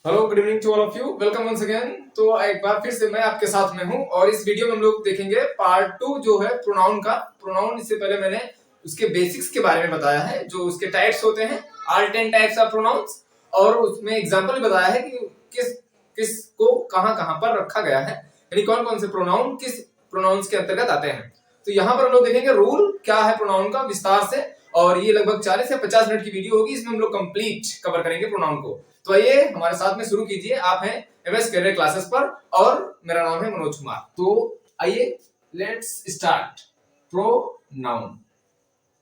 Hello, good evening to all of you. Welcome once again. तो एक बार फिर से मैं आपके साथ में हूं और इस वीडियो में हम लोग देखेंगे पार्ट 2 जो है प्रोनाउन का। प्रोनाउन इससे पहले मैंने उसके बेसिक्स के बारे में बताया है, जो उसके टाइप्स होते हैं, ऑल 10 टाइप्स ऑफ प्रोनाउंस, और उसमें एग्जांपल भी बताया है कि किस किस को कहां-कहां पर रखा गया है, यानी कौन-कौन से प्रोनाउन किस प्रोनाउंस के अंतर्गत आते हैं। तो यहाँ पर हम लोग देखेंगे रूल क्या है प्रोनाउन का विस्तार से, और ये लगभग 40 या 50 मिनट की वीडियो होगी। इसमें हम लोग कंप्लीट कवर करेंगे प्रोनाउन को। तो आइए हमारे साथ में शुरू कीजिए। आप हैं एमएस कैरियर क्लासेस पर और मेरा नाम है मनोज कुमार। तो आइए लेट्स स्टार्ट। प्रोनाउन।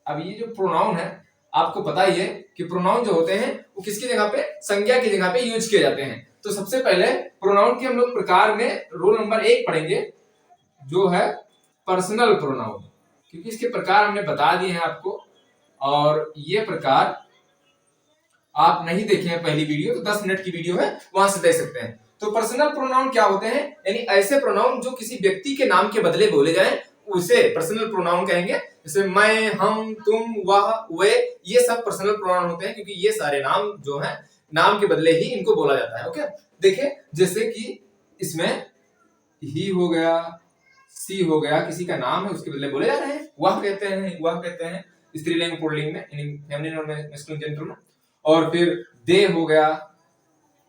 अब ये जो प्रोनाउन है, आपको पता ही है कि प्रोनाउन जो होते हैं वो किसकी जगह पे, संज्ञा की जगह पे यूज किए जाते हैं। तो सबसे पहले प्रोनाउन के हम लोग प्रकार में रूल नंबर 1 पढ़ेंगे, जो है पर्सनल प्रोनाउन, क्योंकि इसके प्रकार हमने बता दिए हैं आपको, और ये प्रकार आप नहीं देखे हैं पहली वीडियो तो 10 मिनट की वीडियो है, वहां से देख सकते हैं। तो पर्सनल प्रोनाउन क्या होते हैं, यानी ऐसे प्रोनाउन जो किसी व्यक्ति के नाम के बदले बोले जाएं, उसे पर्सनल प्रोनाउन कहेंगे। जैसे मैं, हम, तुम, वह, वे, ये सब पर्सनल प्रोनाउन होते हैं, क्योंकि ये सारे नाम जो हैं नाम के बदले ही इनको बोला जाता है। ओके, देखिए जैसे कि इसमें ही हो गया, सी हो गया, किसी का नाम है उसके बदले बोले जा रहे हैं, वह कहते हैं स्त्रीलिंग पुल्लिंग में, यानी फेमिनिन और मैस्कुलिन जेंडर में। और फिर दे हो गया,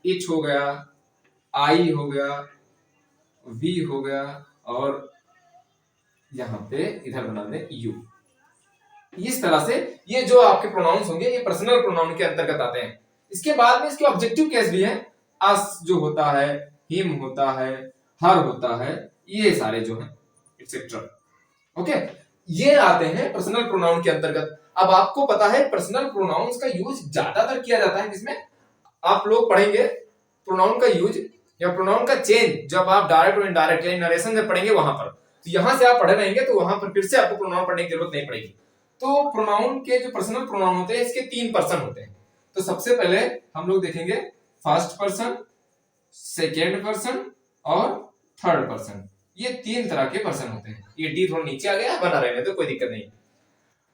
इच हो गया, आई हो गया, वी हो गया, और यहां पे इधर बना दें यू। इस तरह से ये जो आपके प्रोनाउंस होंगे ये पर्सनल प्रोनाउन के अंतर्गत आते हैं। इसके बाद में इसके ऑब्जेक्टिव केस भी है। अस जो होता है, हिम होता है, हर होता है, ये सारे जो हैं एक्सेट्रा। ओके, ये आते हैं पर्सनल प्रोनाउन के अंतर्गत। अब आपको पता है पर्सनल प्रोनाउंस का यूज ज्यादातर किया जाता है किसमें, आप लोग पढ़ेंगे प्रोनाउन का यूज या प्रोनाउन का चेंज जब आप डायरेक्ट और इनडायरेक्ट यानी नरेशन में पढ़ेंगे वहां पर। तो यहां से आप पढ़े रहेंगे तो वहां पर फिर से आपको प्रोनाउन पढ़ने की जरूरत नहीं पड़ेगी। तो प्रोनाउन के जो पर्सनल प्रोनाउन होते हैं इसके 3 पर्सन होते हैं। तो सबसे पहले हम लोग देखेंगे फर्स्ट पर्सन, सेकेंड पर्सन और थर्ड पर्सन। ये 3 तरह के पर्सन होते हैं। ये डी थोड़ा नीचे आ गया, बना रहने तो कोई दिक्कत नहीं।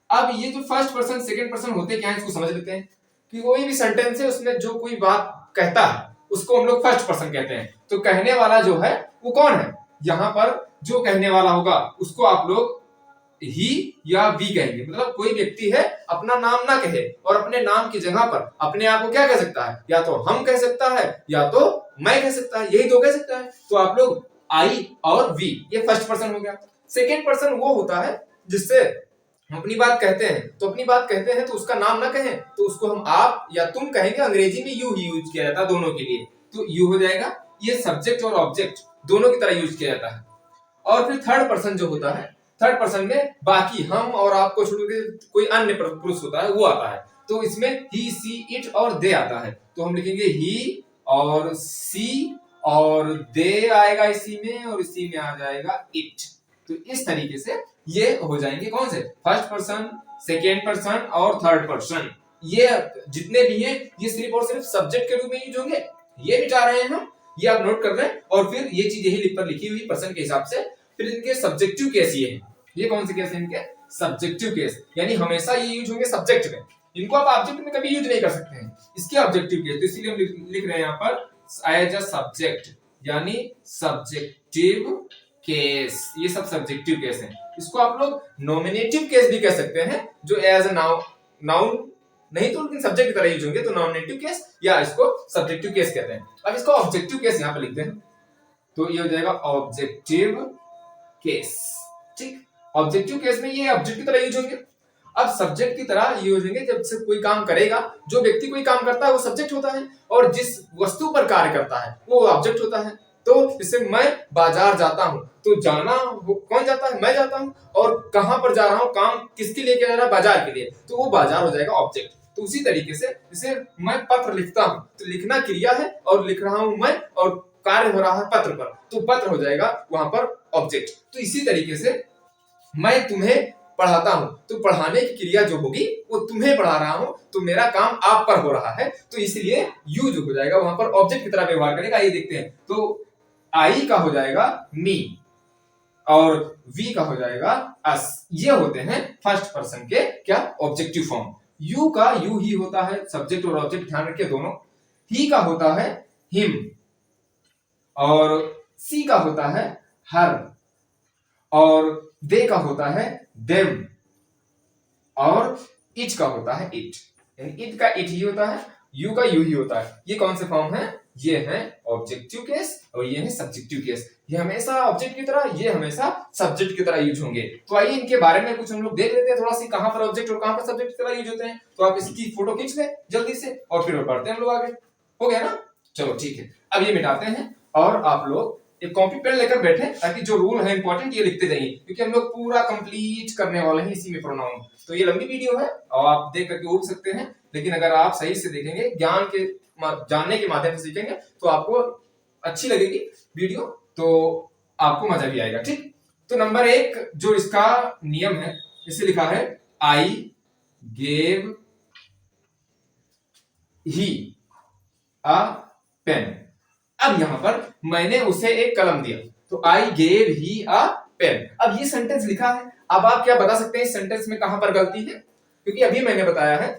अब ये जो फर्स्ट पर्सन सेकंड पर्सन होते क्या है, इसको समझ लेते हैं। कि कोई भी सेंटेंस है उसमें जो कोई बात कहता है उसको हम लोग फर्स्ट पर्सन कहते हैं। तो कहने वाला जो है वो कौन है, यहां पर जो कहने वाला होगा उसको आप लोग ही या वी कहेंगे। मतलब कोई व्यक्ति है अपना नाम ना कहे और अपने नाम की जगह पर अपने आप को क्या कह सकता है, या तो हम कह सकता है या तो मैं कह सकता है, यही तो कह सकता है। तो आप लोग आई और वी, ये फर्स्ट पर्सन हो गया। सेकेंड पर्सन वो होता है जिससे हम अपनी बात कहते हैं, तो अपनी बात कहते हैं तो उसका नाम ना कहें तो उसको हम आप या तुम कहेंगे। अंग्रेजी में यू ही यूज किया जाता है दोनों के लिए, तो यू हो जाएगा। ये सब्जेक्ट और ऑब्जेक्ट दोनों की तरह यूज किया जाता है। और फिर थर्ड पर्सन जो होता है, थर्ड पर्सन में बाकी हम और आपको छोड़ के कोई अन्य पुरुष होता है वो आता है। तो इसमें ही, सी, इट और दे आता है। तो हम लिखेंगे ही और सी और दे आएगा इसी में, और इसी में आ जाएगा इट। तो इस तरीके से ये हो जाएंगे कौन से, फर्स्ट पर्सन, सेकेंड पर्सन और थर्ड पर्सन। ये जितने भी हैं ये सिर्फ और सिर्फ सब्जेक्ट के रूप में यूज होंगे। ये मिटा रहे हैं हम, ये आप नोट कर रहे हैं। और फिर ये चीज यही पर लिखी हुई पर्सन के हिसाब से। फिर इनके सब्जेक्टिव केस ये हैं। ये कौन से केस हैं इनके, सब्जेक्टिव केस, यानी हमेशा ये यूज होंगे सब्जेक्ट में। इनको आप ऑब्जेक्ट में कभी यूज नहीं कर सकते हैं, इसके ऑब्जेक्टिव केस। तो इसीलिए हम लिख रहे हैं यहाँ पर एज अ सब्जेक्ट, यानी सब्जेक्टिव केस। ये सब सब्जेक्टिव केस हैं। इसको आप लोग नॉमिनेटिव केस भी कह सकते हैं, जो एज अ नाउन नहीं तो लेकिन सब्जेक्ट की तरह यूज होंगे, तो नॉमिनेटिव केस या इसको सब्जेक्टिव केस कहते हैं। अब इसको ऑब्जेक्टिव केस यहाँ पे लिखते हैं, तो ये हो जाएगा ऑब्जेक्टिव केस। ठीक, ऑब्जेक्टिव केस में ये ऑब्जेक्ट की तरह यूज होंगे। अब सब्जेक्ट की तरह यूज होंगे जब से कोई काम करेगा, जो व्यक्ति कोई काम करता है वो सब्जेक्ट होता है, और जिस वस्तु पर कार्य करता है वो ऑब्जेक्ट होता है। तो जैसे मैं बाजार जाता हूं, तो जाना कौन जाता है, मैं जाता हूं। और कहां पर जा रहा हूं, काम किसके लिए किया जा रहा है, बाजार के लिए, तो वो बाजार हो जाएगा ऑब्जेक्ट। तो उसी तरीके से जैसे मैं पत्र लिखता हूं, तो लिखना क्रिया है और लिख रहा हूं मैं, और कार्य हो रहा है पत्र पर, तो पत्र हो जाएगा वहां पर ऑब्जेक्ट। तो इसी तरीके से मैं तुम्हें पढ़ाता हूं, तो पढ़ाने की क्रिया जो होगी वो तुम्हें पढ़ा रहा हूं, तो मेरा काम आप पर हो रहा है, तो इसलिए यूज हो जाएगा वहां पर ऑब्जेक्ट की तरह व्यवहार करेगा। ये देखते हैं, तो आई का हो जाएगा मी और वी का हो जाएगा अस। ये होते हैं फर्स्ट पर्सन के क्या, ऑब्जेक्टिव फॉर्म। यू का यू ही होता है, सब्जेक्ट और ऑब्जेक्ट ध्यान रखिए दोनों। ही का होता है हिम, और सी का होता है हर, और दे का होता है देम, और इच का होता है इट। यानी इट का इट ही होता है, यू का यू ही होता है। ये कौन से फॉर्म है? ये है ऑब्जेक्टिव केस और ये है सब्जेक्टिव केस। ये हमेशा ऑब्जेक्ट की तरह, ये हमेशा सब्जेक्ट की तरह यूज होंगे। तो आइए इनके बारे में कुछ हम लोग देख लेते हैं थोड़ा सी, कहां पर ऑब्जेक्ट और कहां पर सब्जेक्ट की तरह यूज होते हैं। तो आप इसकी फोटो खींच ले जल्दी से और फिर पढ़ते हैं हम लोग आगे। हो गया ना? चलो ठीक है, अब ये मिटाते हैं और आप लोग एक कॉपी पेन लेकर बैठे ताकि जो रूल है इंपॉर्टेंट ये लिखते जाइए, क्योंकि हम लोग पूरा कंप्लीट करने वाले हैं इसी में प्रोनाउन। तो ये लंबी वीडियो है और आप देख करके उड़ सकते हैं, लेकिन अगर आप सही से देखेंगे, ज्ञान के जानने के माध्यम से सीखेंगे तो आपको अच्छी लगेगी वीडियो, तो आपको मजा भी आएगा। ठीक, तो नंबर 1 जो इसका नियम है, इसे लिखा है I gave he a pen. अब यहां पर मैंने उसे एक कलम दिया, तो I gave he a pen. अब ये सेंटेंस लिखा है, अब आप क्या बता सकते हैं इस सेंटेंस में कहां पर गलती है? क्योंकि अभी मैंने बताया है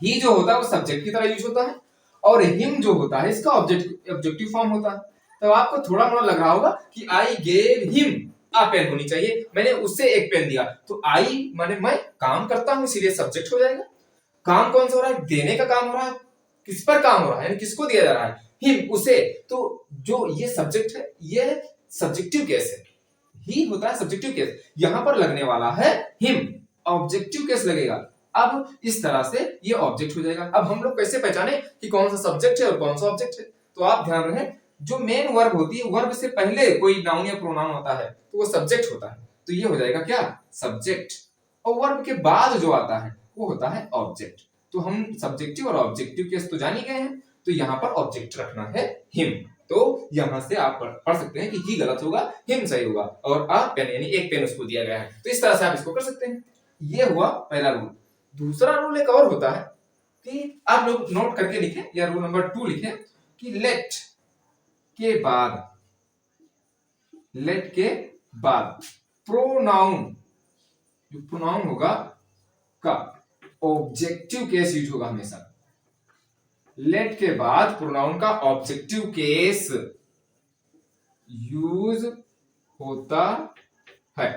ही जो होता है वो सब्जेक्ट की तरह यूज होता है, और हिम जो होता है इसका ऑब्जेक्टिव फॉर्म होता है। तो आपको थोड़ा मोड़ा लग रहा होगा कि I gave him a pen होनी चाहिए, मैंने उससे एक पेन दिया। तो आई माने मैं काम करता हूं, इसीलिए सब्जेक्ट हो जाएगा। काम कौन सा हो रहा है? देने का काम हो रहा है। किस पर काम हो रहा है, यानी किसको दिया जा रहा है? हिम, उसे। तो जो ये सब्जेक्ट है ये सब्जेक्टिव केस है, ही होता है सब्जेक्टिव केस, यहां पर लगने वाला है हिम, ऑब्जेक्टिव केस लगेगा। अब इस तरह से ये ऑब्जेक्ट हो जाएगा। अब हम लोग कैसे पहचाने कि कौन सा सब्जेक्ट है और कौन सा ऑब्जेक्ट है? तो आप ध्यान रहे, जो मेन वर्ब होती है, वर्ब से पहले कोई नाउन या प्रोनाउन होता है तो वो सब्जेक्ट होता है, तो ये हो जाएगा क्या? सब्जेक्ट। और वर्ब के बाद जो आता है वो होता है ऑब्जेक्ट। तो हम सब्जेक्टिव और ऑब्जेक्टिव केस तो जान ही गए हैं, तो यहां पर ऑब्जेक्ट रखना है हिम। तो यहां से आप पढ़ सकते हैं कि ही गलत होगा, हिम सही होगा, और अ पेन यानी एक पेन उसको दिया गया है। तो इस तरह से आप इसको कर सकते हैं। ये हुआ पहला रूल। दूसरा रूल एक और होता है कि आप लोग नोट करके लिखें, या रूल नंबर 2 लिखें कि लेट के बाद प्रोनाउन, जो प्रोनाउन होगा का ऑब्जेक्टिव केस यूज होगा हमेशा। लेट के बाद प्रोनाउन का ऑब्जेक्टिव केस यूज होता है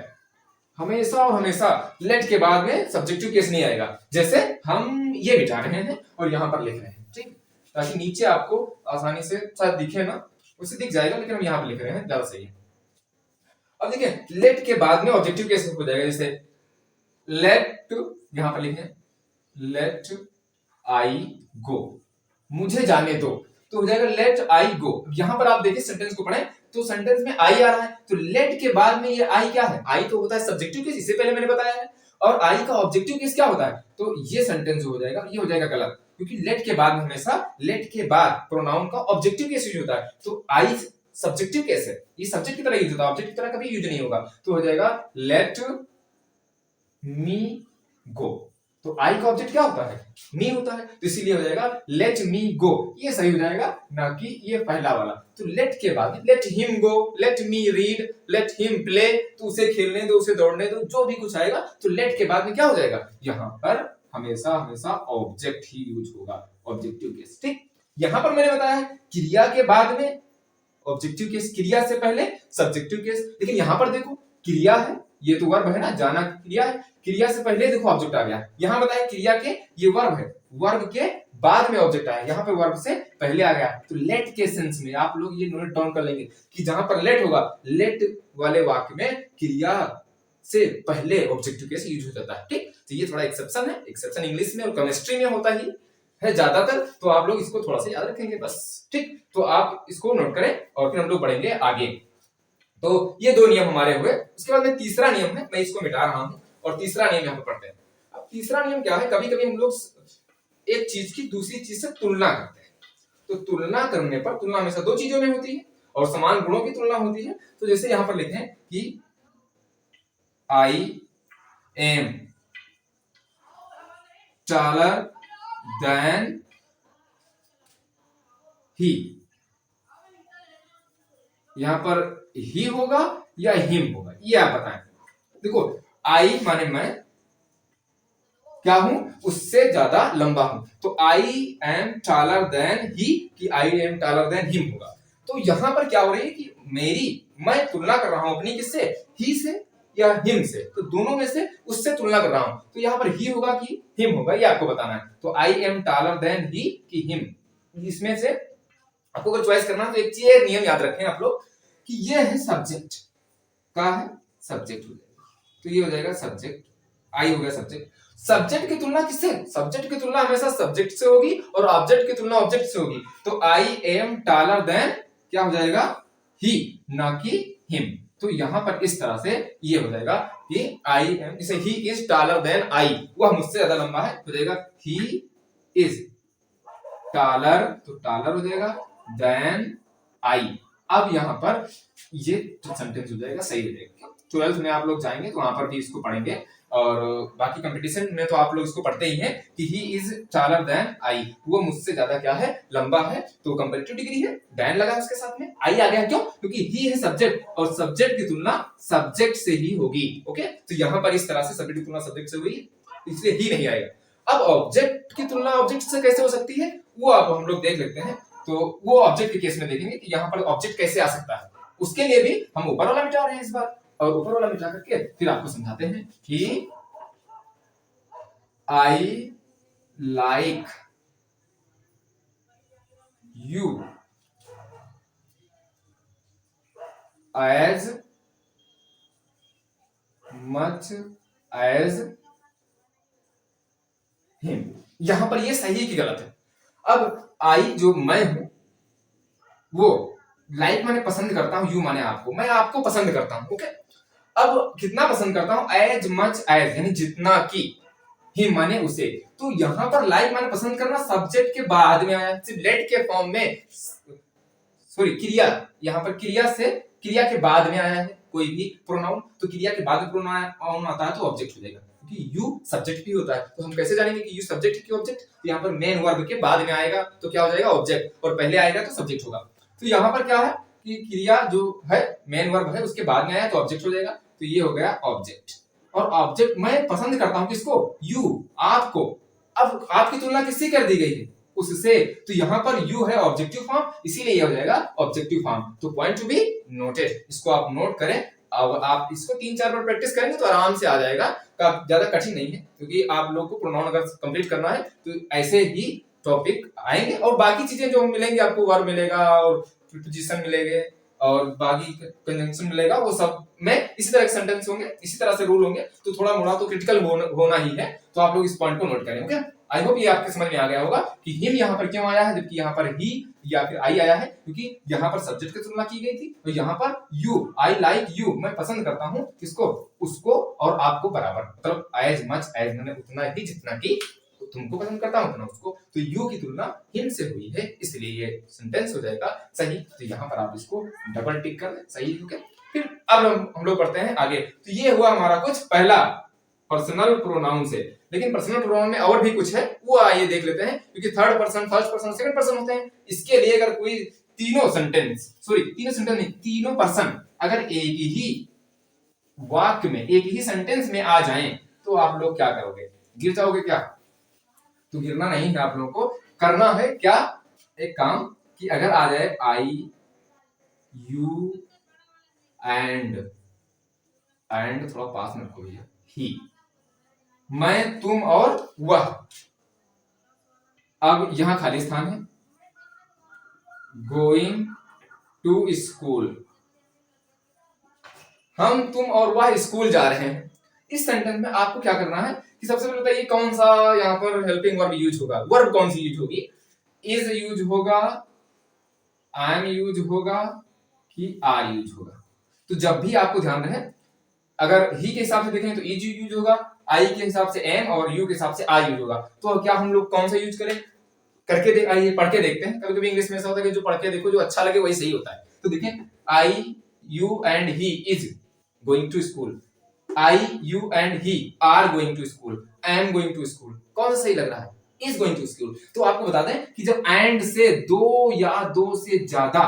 हमेशा, और हमेशा लेट के बाद में सब्जेक्टिव केस नहीं आएगा। जैसे हम ये मिटा रहे हैं और यहां पर लिख रहे हैं, ठीक, ताकि नीचे आपको आसानी से शायद दिखे ना, उसे दिख जाएगा, लेकिन हम यहां पर लिख रहे हैं, ज्यादा सही है। अब देखिए लेट के बाद में ऑब्जेक्टिव केस हो जाएगा। जैसे लेट, यहां पर लिखें लेट आई गो, मुझे जाने दो, तो हो जाएगा लेट आई गो। यहां पर आप देखिए सेंटेंस को पढ़ें तो सेंटेंस में आई आ रहा है, तो लेट के बाद में ये आई क्या है? आई तो होता है सब्जेक्टिव केस, इससे पहले मैंने बताया है। और आई का ऑब्जेक्टिव केस क्या होता है? तो ये सेंटेंस हो जाएगा, ये हो जाएगा गलत, क्योंकि लेट के बाद में हमेशा, लेट के बाद प्रोनाउन का ऑब्जेक्टिव केस यूज होता है। तो आई सब्जेक्टिव केस है, ये सब्जेक्ट की तरह यूज होता है, ऑब्जेक्ट की तरह कभी यूज नहीं होगा। तो हो जाएगा लेट मी गो। तो आई का ऑब्जेक्ट क्या होता है? मी होता है, तो इसीलिए हो जाएगा लेट मी गो, ये सही हो जाएगा, ना कि ये पहला वाला। तो लेट के बाद let him go, let me read, let him play, तो उसे खेलने दो, उसे दौड़ने दो, जो भी कुछ आएगा, तो लेट के बाद में क्या हो जाएगा? यहां पर हमेशा हमेशा ऑब्जेक्ट ही यूज होगा, ऑब्जेक्टिव केस। ठीक, यहां पर मैंने बताया है क्रिया के बाद में ऑब्जेक्टिव केस, क्रिया से पहले सब्जेक्टिव केस। लेकिन यहां पर देखो क्रिया है, ये तो वर्ब है ना, जाना क्रिया है, क्रिया से पहले देखो ऑब्जेक्ट आ गया। यहां बताया क्रिया के, ये वर्ब है, वर्ब के बाद में ऑब्जेक्ट आया, यहां पर वर्ब से पहले आ गया। तो लेट के सेंस में आप लोग ये नोट डाउन कर लेंगे कि जहां पर लेट होगा, लेट वाले वाक्य में क्रिया से पहले ऑब्जेक्टिव केस यूज हो जाता है। ठीक, तो ये थोड़ा एक्सेप्शन है, एक्सेप्शन इंग्लिश में और केमिस्ट्री में होता ही है ज्यादातर, तो आप लोग इसको थोड़ा सा याद रखेंगे बस। ठीक, तो आप इसको नोट करें और फिर हम लोग बढ़ेंगे आगे। तो ये दो नियम हमारे हुए। उसके बाद में तीसरा नियम है, मैं इसको मिटा रहा हूं, और तीसरा नियम यहां पर पढ़ते हैं। अब तीसरा नियम क्या है? कभी कभी हम लोग एक चीज की दूसरी चीज से तुलना करते हैं, तो तुलना करने पर, तुलना हमेशा दो चीजों में होती है और समान गुणों की तुलना होती है। तो जैसे यहां पर लिखें कि I M taller than he, यहां पर ही होगा या हिम होगा, ये आप बताएं। देखो आई माने मैं, क्या हूं, उससे ज्यादा लंबा हूं। तो I am taller than he कि I am taller than him होगा। तो यहां पर क्या हो रही है कि मैं तुलना कर रहा हूं अपनी किससे, ही से या हिम से। तो दोनों में से उससे तुलना कर रहा हूं, तो यहां पर ही होगा कि हिम होगा, ये आपको बताना है। तो I am taller than he कि हिम, इसमें से आपको अगर चॉइस करना है तो एक चीज नियम याद रखें आप लोग कि ये है सब्जेक्ट, का है सब्जेक्ट हो जाएगा। तो ये हो जाएगा सब्जेक्ट, आई हो गया सब्जेक्ट। सब्जेक्ट की तुलना किससे, सब्जेक्ट की तुलना हमेशा सब्जेक्ट से होगी और ऑब्जेक्ट की तुलना ऑब्जेक्ट से होगी। तो आई एम टॉलर देन क्या हो जाएगा, ही, ना कि हिम। तो यहां पर इस तरह से ये हो जाएगा कि आई एम, जैसे he is taller than I, वह मुझसे ज्यादा लंबा है, हो जाएगा ही इज टॉलर, तो टॉलर हो जाएगा देन आई। अब यहां पर ये सेंटेंस हो जाएगा, सही हो जाएगा। 12th में आप लोग जाएंगे तो वहां पर भी इसको पढ़ेंगे, और बाकी कंपटीशन में तो आप लोग इसको पढ़ते ही हैं कि he is taller than I, वो मुझसे ज्यादा क्या है, लंबा है। तो कंपैरेटिव डिग्री है, देन लगा उसके साथ में, आई आ गया, क्यों, क्योंकि ही है सब्जेक्ट और सब्जेक्ट की तुलना सब्जेक्ट से ही होगी। ओके, तो यहां पर इस तरह से सब्जेक्ट की तुलना सब्जेक्ट से हुई, इसलिए ही नहीं आएगा। अब ऑब्जेक्ट की तुलना ऑब्जेक्ट से कैसे हो सकती है, वो आप हम लोग देख लेते हैं। तो वो ऑब्जेक्ट के केस में देखेंगे कि यहाँ पर ऑब्जेक्ट कैसे आ सकता है। उसके लिए भी हम ऊपर वाला मिटा रहे हैं इस बार, और ऊपर वाला मिटा करके फिर आपको समझाते हैं कि I like you as much as him. यहां पर ये सही है कि गलत है। अब आई जो मैं हूं, वो लाइक माने पसंद करता हूं, यू माने आपको, मैं आपको पसंद करता हूं। ओके, अब कितना पसंद करता हूं, एज मच एज यानी जितना की, ही माने उसे। तो यहां पर लाइक माने पसंद करना सब्जेक्ट के बाद में आया, सिर्फ लेट के फॉर्म में, सॉरी क्रिया, यहां पर क्रिया से, क्रिया के बाद में आया है कोई भी प्रोनाउन, तो क्रिया के बाद में प्रोनाउन आता है तो ऑब्जेक्ट हो जाएगा, क्योंकि यू सब्जेक्ट भी होता है। तो हम कैसे जानेंगे कि यू सब्जेक्ट है कि ऑब्जेक्ट, तो यहाँ पर मेन वर्ब के बाद में आएगा तो क्या हो जाएगा, ऑब्जेक्ट, और पहले आएगा तो सब्जेक्ट होगा। तो यहाँ पर क्या है कि क्रिया जो है मेन वर्ब है उसके बाद में आया तो ऑब्जेक्ट हो जाएगा, तो ये हो गया ऑब्जेक्ट। और ऑब्जेक्ट मैं पसंद करता हूं किसको, यू, आपको। अब आपकी तुलना किससे कर दी गई है, उससे। तो यहां पर यू है ऑब्जेक्टिव फॉर्म, इसीलिए ये हो जाएगा ऑब्जेक्टिव फॉर्म। तो पॉइंट टू बी नोटेड, इसको आप नोट करें। अब आप इसको 3-4 बार प्रैक्टिस करेंगे तो आराम से आ जाएगा, ज्यादा कठिन नहीं है, क्योंकि आप लोग को प्रोनाउन अगर कंप्लीट करना है तो ऐसे ही टॉपिक आएंगे। और बाकी चीजें जो मिलेंगी आपको, वर्ब मिलेगा और प्रीपोजिशन मिलेंगे और बाकी कंजंक्शन मिलेगा, वो सब में इसी तरह के सेंटेंस होंगे, इसी तरह से रूल होंगे। तो थोड़ा मोड़ा तो क्रिटिकल होना ही है, तो आप लोग इस पॉइंट को नोट करें। ओके, आई होप ये आपके समझ में आ गया होगा कि हिम यहाँ पर क्यों आया है जबकि यहाँ पर ही या फिर आई आया है, क्योंकि यहाँ पर सब्जेक्ट की तुलना की गई थी। तो यहाँ पर यू, आई लाइक यू, मैं पसंद करता हूँ किसको, उसको और आपको बराबर, मतलब एज मच एज, मैंने उतना ही जितना की तुमको पसंद करता हूं उतना उसको। तो यू की तुलना हिम से हुई है, इसलिए ये सेंटेंस हो जाएगा सही। तो यहाँ पर आप इसको डबल टिक कर दें, सही हो गया। फिर अब हम लोग पढ़ते हैं आगे। तो ये हुआ हमारा कुछ पहला पर्सनल प्रोनाउन से, लेकिन पर्सनल प्रोनाउन में और भी कुछ है, वो आइए देख लेते हैं, क्योंकि third person, first person, second person होते हैं। इसके लिए अगर कोई तीनों नहीं, तीनों पर्सन अगर एक ही वाक्य में, एक ही सेंटेंस में आ जाएं, तो आप लोग क्या करोगे, गिर जाओगे क्या? तो गिरना नहीं है, आप लोगों को करना है क्या, एक काम कि अगर आ जाए आई यू एंड थोड़ा पास में रखो भैया, ही, मैं, तुम और वह। अब यहां खाली स्थान है, गोइंग टू स्कूल, हम, तुम और वह स्कूल जा रहे हैं। इस सेंटेंस में आपको क्या करना है कि सबसे पहले बताइए कौन सा यहाँ पर हेल्पिंग वर्ब यूज होगा, वर्ब कौन सी यूज होगी, इज यूज होगा, एम यूज होगा कि आर यूज होगा। तो जब भी आपको ध्यान रहे, अगर ही के हिसाब से देखें तो इज यूज होगा, आई के हिसाब से एम और यू के हिसाब से आर यूज होगा। तो क्या हम लोग कौन सा यूज करें, करके देख, आइए पढ़ के देखते हैं। कभी कभी इंग्लिश में ऐसा होता है कि जो पढ़ के देखो जो अच्छा लगे वही सही होता है। तो देखिए, I you and he is going to school, I you and he are going to school, am going to school, कौन सा सही लग रहा है, इज गोइंग टू स्कूल। तो आपको बता दें कि जब एंड से दो या दो से ज्यादा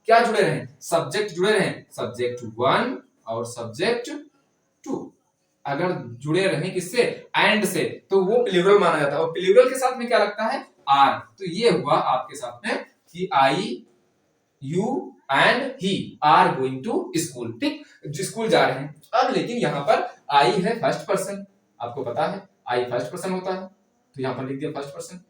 क्या जुड़े रहे, सब्जेक्ट जुड़े रहे, सब्जेक्ट 1 और सब्जेक्ट 2, अगर जुड़े रहे किससे, एंड से, तो वो प्लूरल माना जाता है। और प्लूरल के साथ में क्या लगता है, आर। तो ये हुआ आपके साथ में कि I, you and he are going to school, ठीक, जो स्कूल जा रहे हैं। अब लेकिन यहाँ पर आई है फर्स्ट पर्सन, आपको पता है आई फर्स्ट पर्सन होता है, तो यहाँ पर लिख दिया फर्स्ट पर्सन।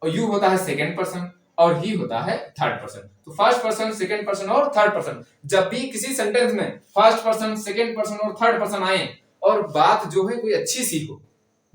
और यू होता है सेकंड पर्सन और ही होता है थर्ड पर्सन। तो फर्स्ट पर्सन, सेकंड पर्सन और थर्ड पर्सन, जब भी किसी सेंटेंस में फर्स्ट पर्सन, सेकंड पर्सन और थर्ड पर्सन आए और बात जो है कोई अच्छी सी हो,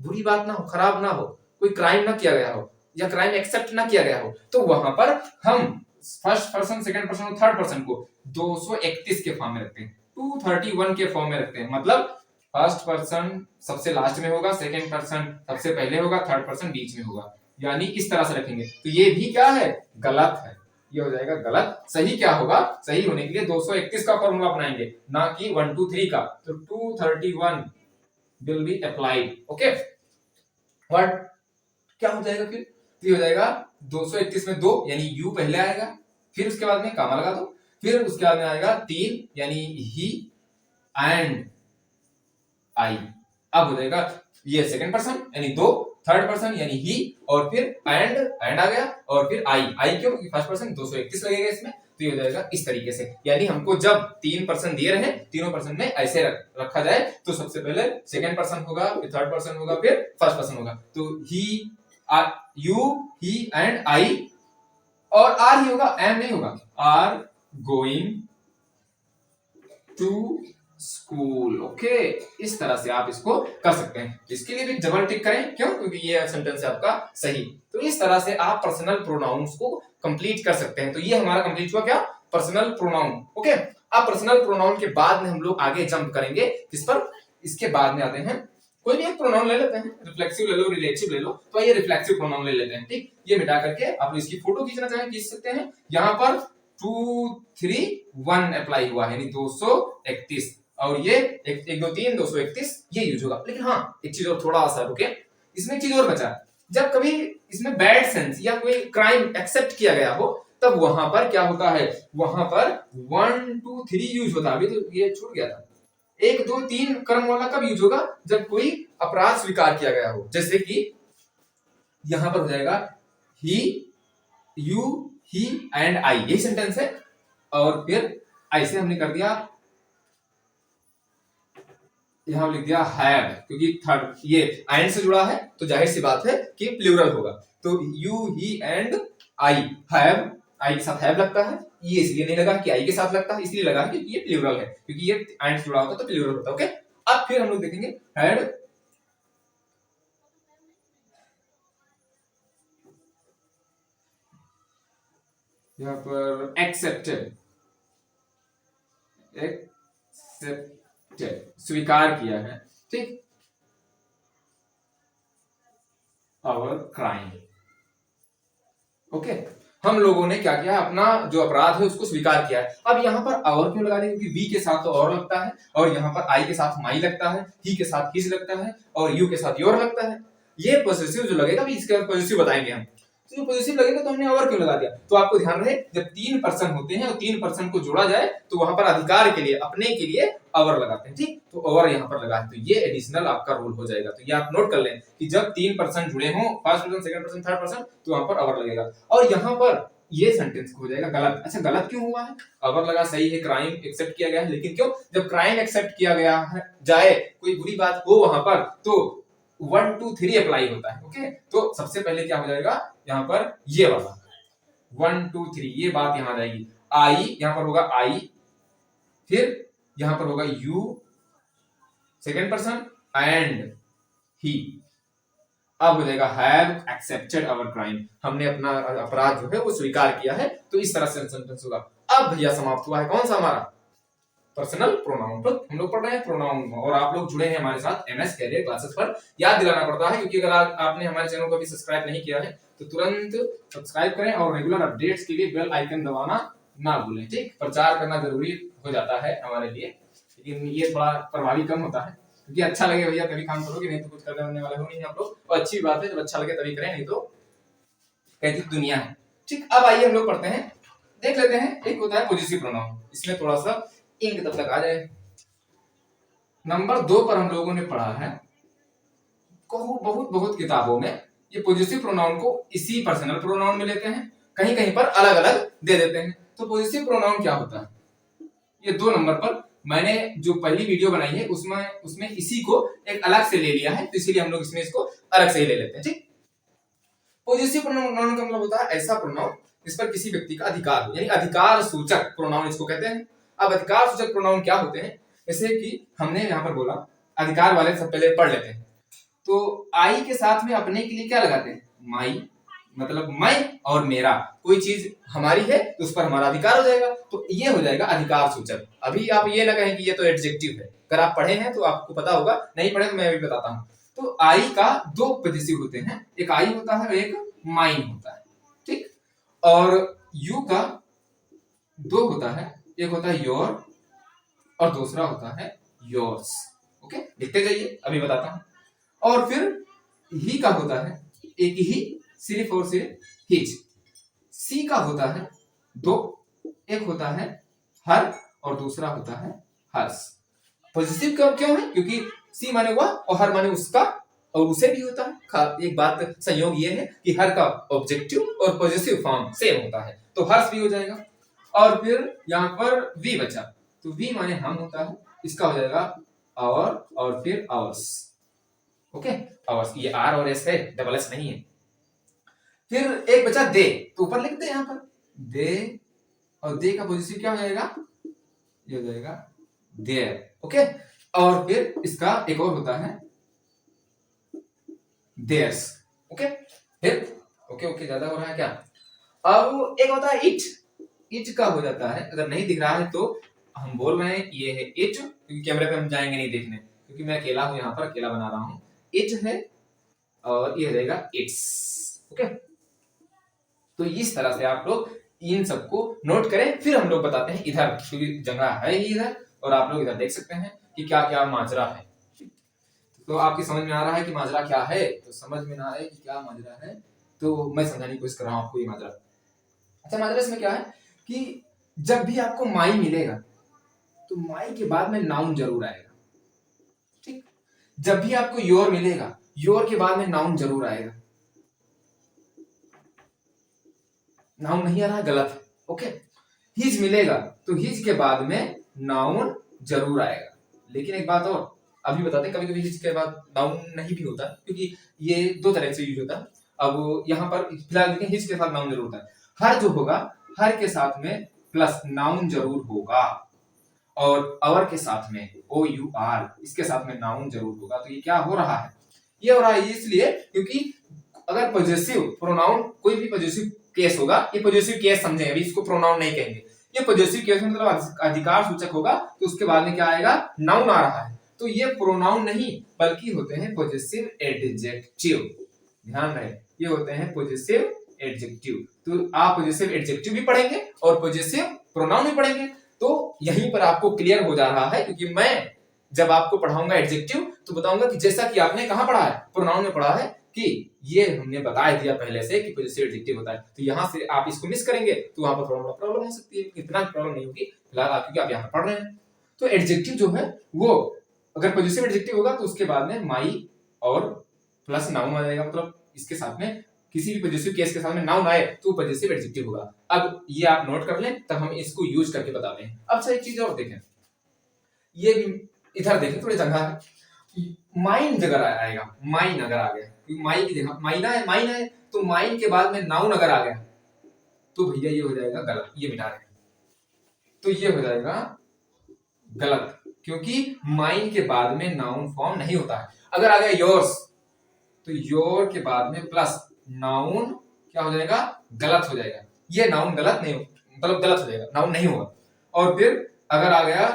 बुरी बात ना हो, खराब ना हो, कोई क्राइम ना किया गया हो या क्राइम एक्सेप्ट ना किया गया हो, तो वहां पर हम फर्स्ट पर्सन, सेकंड पर्सन और थर्ड पर्सन को 231 के फॉर्म में रखते हैं, 231 के फॉर्म में रखते हैं। मतलब फर्स्ट पर्सन सबसे लास्ट में होगा, सेकंड पर्सन सबसे पहले होगा, थर्ड पर्सन बीच में होगा, यानी इस तरह से रखेंगे। तो ये भी क्या है, गलत है, ये हो जाएगा गलत। सही क्या होगा, सही होने के लिए 231 का फॉर्मूला अपनाएंगे, ना कि 1 2 3 का। तो 231 will be applied. Okay, what क्या हो जाएगा फिर, तो ये हो जाएगा 231 में 2 यानी यू पहले आएगा, फिर उसके बाद में कामा लगा दो, फिर उसके बाद में आएगा 3 यानी ही एंड आई। अब हो जाएगा ये सेकंड पर्सन यानी 2, थर्ड पर्सन यानी ही, और फिर एंड आ गया, और फिर आई क्यों, क्योंकि फर्स्ट पर्सन 231 लगेगा इसमें। तो ये हो जाएगा इस तरीके से, यानी हमको जब 3 पर्सन दिए रहे, तीनों पर्सन में ऐसे रखा जाए, तो सबसे पहले सेकंड पर्सन होगा, फिर थर्ड पर्सन होगा, फिर फर्स्ट पर्सन होगा। तो ही, यू, ही एंड आई, और आर ही होगा, एम नहीं होगा, are going to school. Okay, इस तरह से आप इसको कर सकते हैं। इसके लिए भी डबल टिक करें, क्यों, क्योंकि ये सेंटेंस है आपका सही। तो इस तरह से आप पर्सनल प्रोनाउंस को कंप्लीट कर सकते हैं। तो ये हमारा कंप्लीट हुआ क्या, पर्सनल प्रोनाउन। ओके, अब पर्सनल प्रोनाउन के बाद में हम लोग आगे जंप करेंगे किस पर, इसके बाद में आते हैं, कोई भी एक प्रोनाउन ले लेते हैं, रिफ्लेक्सिव ले लो, रिलेटिव ले लो। तो ये रिफ्लेक्सिव प्रोनाउन ले लेते हैं, ठीक। ये मिटा करके आप इसकी फोटो खींचना चाहें खींच सकते हैं। यहाँ पर 2 3 1 अप्लाई हुआ है, यानी 231, और ये 1 2 3 231 ये यूज होगा। लेकिन हाँ, एक चीज और थोड़ा सा रुके, इसमें एक चीज और बचा, जब कभी इसमें बैड सेंस या कोई क्राइम एक्सेप्ट किया गया हो, तब वहां पर क्या होता है, वहां पर 1 2 3 यूज होता है। अभी तो ये छूट गया था, 1 2 3 क्रम वाला कब यूज होगा, जब कोई अपराध स्वीकार किया गया हो। जैसे कि यहां पर हो जाएगा ही, यू, ही एंड आई, यही सेंटेंस है, और फिर ऐसे हमने कर दिया, यहां लिख दिया हैव, क्योंकि थर्ड ये एंड से जुड़ा है, तो जाहिर सी बात है कि प्लूरल होगा। तो you, he and I, have, I के साथ हैव लगता है, ये इसलिए नहीं लगा कि आई के साथ लगता है, इसलिए लगा क्योंकि ये प्लूरल है, क्योंकि ये एंड से जुड़ा होता तो प्लूरल होता। ओके, अब फिर हम लोग देखेंगे हैड, यहां पर एक्सेप्टेड, एक्सेप्टेड स्वीकार किया है, ठीक, आवर क्राइम। ओके, हम लोगों ने क्या किया, अपना जो अपराध है उसको स्वीकार किया है। अब यहाँ पर और क्यों लगा रहे हैं, क्योंकि वी के साथ तो और लगता है, और यहाँ पर आई के साथ माई लगता है, ही के साथ हिज लगता है, और यू के साथ योर लगता है। ये पॉजिटिव जो लगेगा, इसके बाद पॉजिटिव बताएंगे हम। तो जो पॉजिटिव लगेगा तो हमने और क्यों लगा दिया, तो आपको ध्यान रहे, जब 3 पर्सन होते हैं और 3 पर्सन को जोड़ा जाए, तो वहां पर अधिकार के लिए, अपने के लिए अवर लगाते हैं, ठीक। तो अवर यहाँ पर लगा है, तो ये एडिशनल आपका रूल हो जाएगा। तो ये आप नोट कर लें कि जब 3 पर्सन जुड़े हों, first person, second person, third person, तो वहां पर अवर लगेगा। और यहाँ पर ये सेंटेंस हो जाएगा गलत। अच्छा, गलत क्यों हुआ है, अवर लगा, सही है, क्राइम एक्सेप्ट किया गया है, लेकिन क्यों, जब क्राइम एक्सेप्ट किया गया है जाए, कोई बुरी बात हो वहां पर, तो 1 2 3 अप्लाई होता है। ओके, तो सबसे पहले क्या हो जाएगा, यहाँ पर ये वाला 1 2 3 ये बात यहां जाएगी, आई यहां पर होगा आई, फिर यहां पर होगा you second person and he. अब हो जाएगा हैव एक्सेप्टेड आवर क्राइम, हमने अपना अपराध जो है वो स्वीकार किया है। तो इस तरह से सेंटेंस होगा। अब भैया समाप्त हुआ है कौन सा, हमारा पर्सनल प्रोनाउन। तो हम लोग पढ़ रहे हैं प्रोनाउन, और आप लोग जुड़े हैं हमारे साथ एमएस कैरियर क्लासेस पर। याद दिलाना पड़ता है, क्योंकि अगर आपने हमारे चैनल को अभी सब्सक्राइब नहीं किया है, तो तुरंत सब्सक्राइब करें, और रेगुलर अपडेट्स के लिए बेल आइकन दबाना ना भूलें, ठीक। प्रचार करना जरूरी हो जाता है हमारे लिए, लेकिन ये थोड़ा प्रभावी कम होता है, क्योंकि अच्छा लगे भैया तभी काम करोगे, नहीं तो कुछ करने वाले हो नहीं आप लोग। और अच्छी बात है, जब अच्छा लगे तभी करें, नहीं तो कैसी दुनिया है, ठीक। अब आइए हम लोग पढ़ते हैं, देख लेते हैं। एक होता है पॉजिटिव प्रोनाउन, इसमें थोड़ा सा इंक तब तक आ जाए। नंबर 2 पर हम लोगों ने पढ़ा है बहुत बहुत किताबों में ये पॉजिटिव प्रोनाउन को इसी पर्सनल प्रोनाउन में लेते हैं, कहीं कहीं पर अलग अलग दे देते हैं। तो पॉजिटिव प्रोनाउन क्या होता है, ये 2 नंबर पर मैंने जो पहली वीडियो बनाई है उसमें इसी को एक अलग से ले लिया है, तो इसीलिए हम लोग इसमें इसको अलग से ही ले लेते हैं। ठीक, पॉजिटिव प्रोनाउन का मतलब होता है ऐसा प्रोनाउन जिस पर किसी व्यक्ति का अधिकार हो, यानी अधिकार सूचक प्रोनाउन इसको कहते हैं। अब अधिकार सूचक प्रोनाउन क्या होते हैं, जैसे कि हमने यहाँ पर बोला अधिकार वाले सब पहले पढ़ लेते हैं। तो आई के साथ में अपने के लिए क्या लगाते हैं, माई, मतलब मैं और मेरा, कोई चीज हमारी है तो उस पर हमारा अधिकार हो जाएगा, तो ये हो जाएगा अधिकार सूचक। अभी आप ये ना कहें कि ये तो एडजेक्टिव है, अगर आप पढ़े हैं तो आपको पता होगा, नहीं पढ़े तो मैं अभी बताता हूँ। तो आई का 2 पॉजिटिव होते हैं, एक आई होता है और एक माइन होता है। ठीक, और यू का 2 होता है, एक होता है योर और दूसरा होता है योर्स। ओके, लिखते जाइए, अभी बताता हूं। और फिर ही का होता है एक ही, सिर्फ और सिर्फ हिज। सी का होता है 2, एक होता है हर और दूसरा होता है हर्ष। पॉजिटिव क्यों है, क्योंकि सी माने हुआ और हर माने उसका और उसे भी होता है। एक बात संयोग ये है कि हर का ऑब्जेक्टिव और पॉजिटिव फॉर्म सेम होता है, तो हर्ष भी हो जाएगा। और फिर यहाँ पर वी बचा, तो वी माने हम होता है, इसका हो जाएगा आवर और फिर आवर्स। ओके, आवर्स, ये आर और एस है, डबल एस नहीं है। फिर एक बचा दे, तो ऊपर लिखते हैं यहाँ पर दे, और दे का पॉजिटिव क्या हो जाएगा, ये हो जाएगा देयर। ओके, और फिर इसका एक और होता है देयर्स। ओके, फिर ओके ज्यादा हो रहा है क्या। अब एक होता है इट, इट का हो जाता है, अगर नहीं दिख रहा है तो हम बोल रहे हैं ये है इट, क्योंकि कैमरे पे हम जाएंगे नहीं देखने, क्योंकि मैं अकेला हूं, यहाँ पर अकेला बना रहा हूं। इट है और ये रहेगा इट्स। ओके, तो इस तरह से आप लोग इन सबको नोट करें, फिर हम लोग बताते हैं इधर, क्योंकि जगह है ही इधर और आप लोग इधर देख सकते हैं कि क्या क्या माजरा है। तो आपकी समझ में आ रहा है कि माजरा क्या है, तो समझ में ना आए कि क्या माजरा है तो मैं समझाने की कोशिश कर रहा हूं आपको ये माजरा। अच्छा, माजरा इसमें क्या है कि जब भी आपको माई मिलेगा तो माई के बाद में नाउन जरूर आएगा। ठीक, जब भी आपको योर मिलेगा, योर के बाद में नाउन जरूर आएगा। नाउन नहीं आ रहा है, गलत है। ओके, हिज मिलेगा तो हिज के बाद में नाउन जरूर आएगा। लेकिन एक बात और अभी बताते हैं, कभी कभी हिज के बाद नाउन नहीं भी होता, क्योंकि ये 2 तरह से यूज होता है। अब यहाँ पर फिलहाल देखें, हिज के साथ नाउन जरूर होता है। हर जो होगा, हर के साथ में प्लस नाउन जरूर होगा, और अवर के साथ में ओ यू आर, इसके साथ में नाउन जरूर होगा। तो ये क्या हो रहा है, ये हो रहा है इसलिए क्योंकि अगर पॉजिटिव प्रोनाउन, कोई भी पॉजिटिव केस होगा, ये पॉजिटिव केस समझे, अभी इसको प्रोनाउन नहीं कहेंगे, ये पॉजिटिव केस मतलब अधिकार सूचक होगा, तो उसके बाद में क्या आएगा, नाउन आ रहा है, तो ये प्रोनाउन नहीं बल्कि होते हैं पॉजिटिव एडजेक्टिव। ध्यान रहे, ये होते हैं पॉजिटिव एडजेक्टिव। तो आप पॉजिटिव एडजेक्टिव भी पढ़ेंगे और पॉजिटिव प्रोनाउन भी पढ़ेंगे, तो यहीं पर आपको क्लियर हो जा रहा है। क्योंकि मैं जब आपको पढ़ाऊंगा एडजेक्टिव तो बताऊंगा कि जैसा कि आपने कहां पढ़ा है, प्रोनाउन में पढ़ा है कि ये हमने बता दिया पहले से कि पॉजिटिव एडजेक्टिव होता है, तो यहां से आप इसको मिस करेंगे तो वहां पर थोड़ा प्रॉब्लम हो सकती है। इतना प्रॉब्लम नहीं होगी फिलहाल, क्योंकि आप यहाँ पर पढ़ रहे हैं। तो एडजेक्टिव जो है वो अगर पॉजिटिव एडजेक्टिव होगा तो उसके बाद में माई और प्लस नाउन आ जाएगा, मतलब इसके साथ में किसी भी पॉजिटिव केस के साथ में नाउन आए तो पॉजिटिव एडजेक्टिव होगा। अब ये आप नोट कर लें, तब हम इसको यूज करके बताते हैं। अब सही चीज और देखें, ये भी इधर देखें, थोड़ी जगह है, माइन जगह आएगा, माइन अगर आ गया, क्योंकि माई की जगह माइन है, तो माइन के बाद में नाउन अगर आ गया तो भैया ये हो जाएगा गलत, ये मिटा रहे, तो ये हो जाएगा गलत, क्योंकि माइन के बाद में नाउन फॉर्म नहीं होता है। अगर आ गया योर्स, तो योर के बाद में प्लस नाउन क्या हो जाएगा, गलत हो जाएगा। ये नाउन गलत नहीं, मतलब गलत हो जाएगा, नाउन नहीं होगा। और फिर अगर आ गया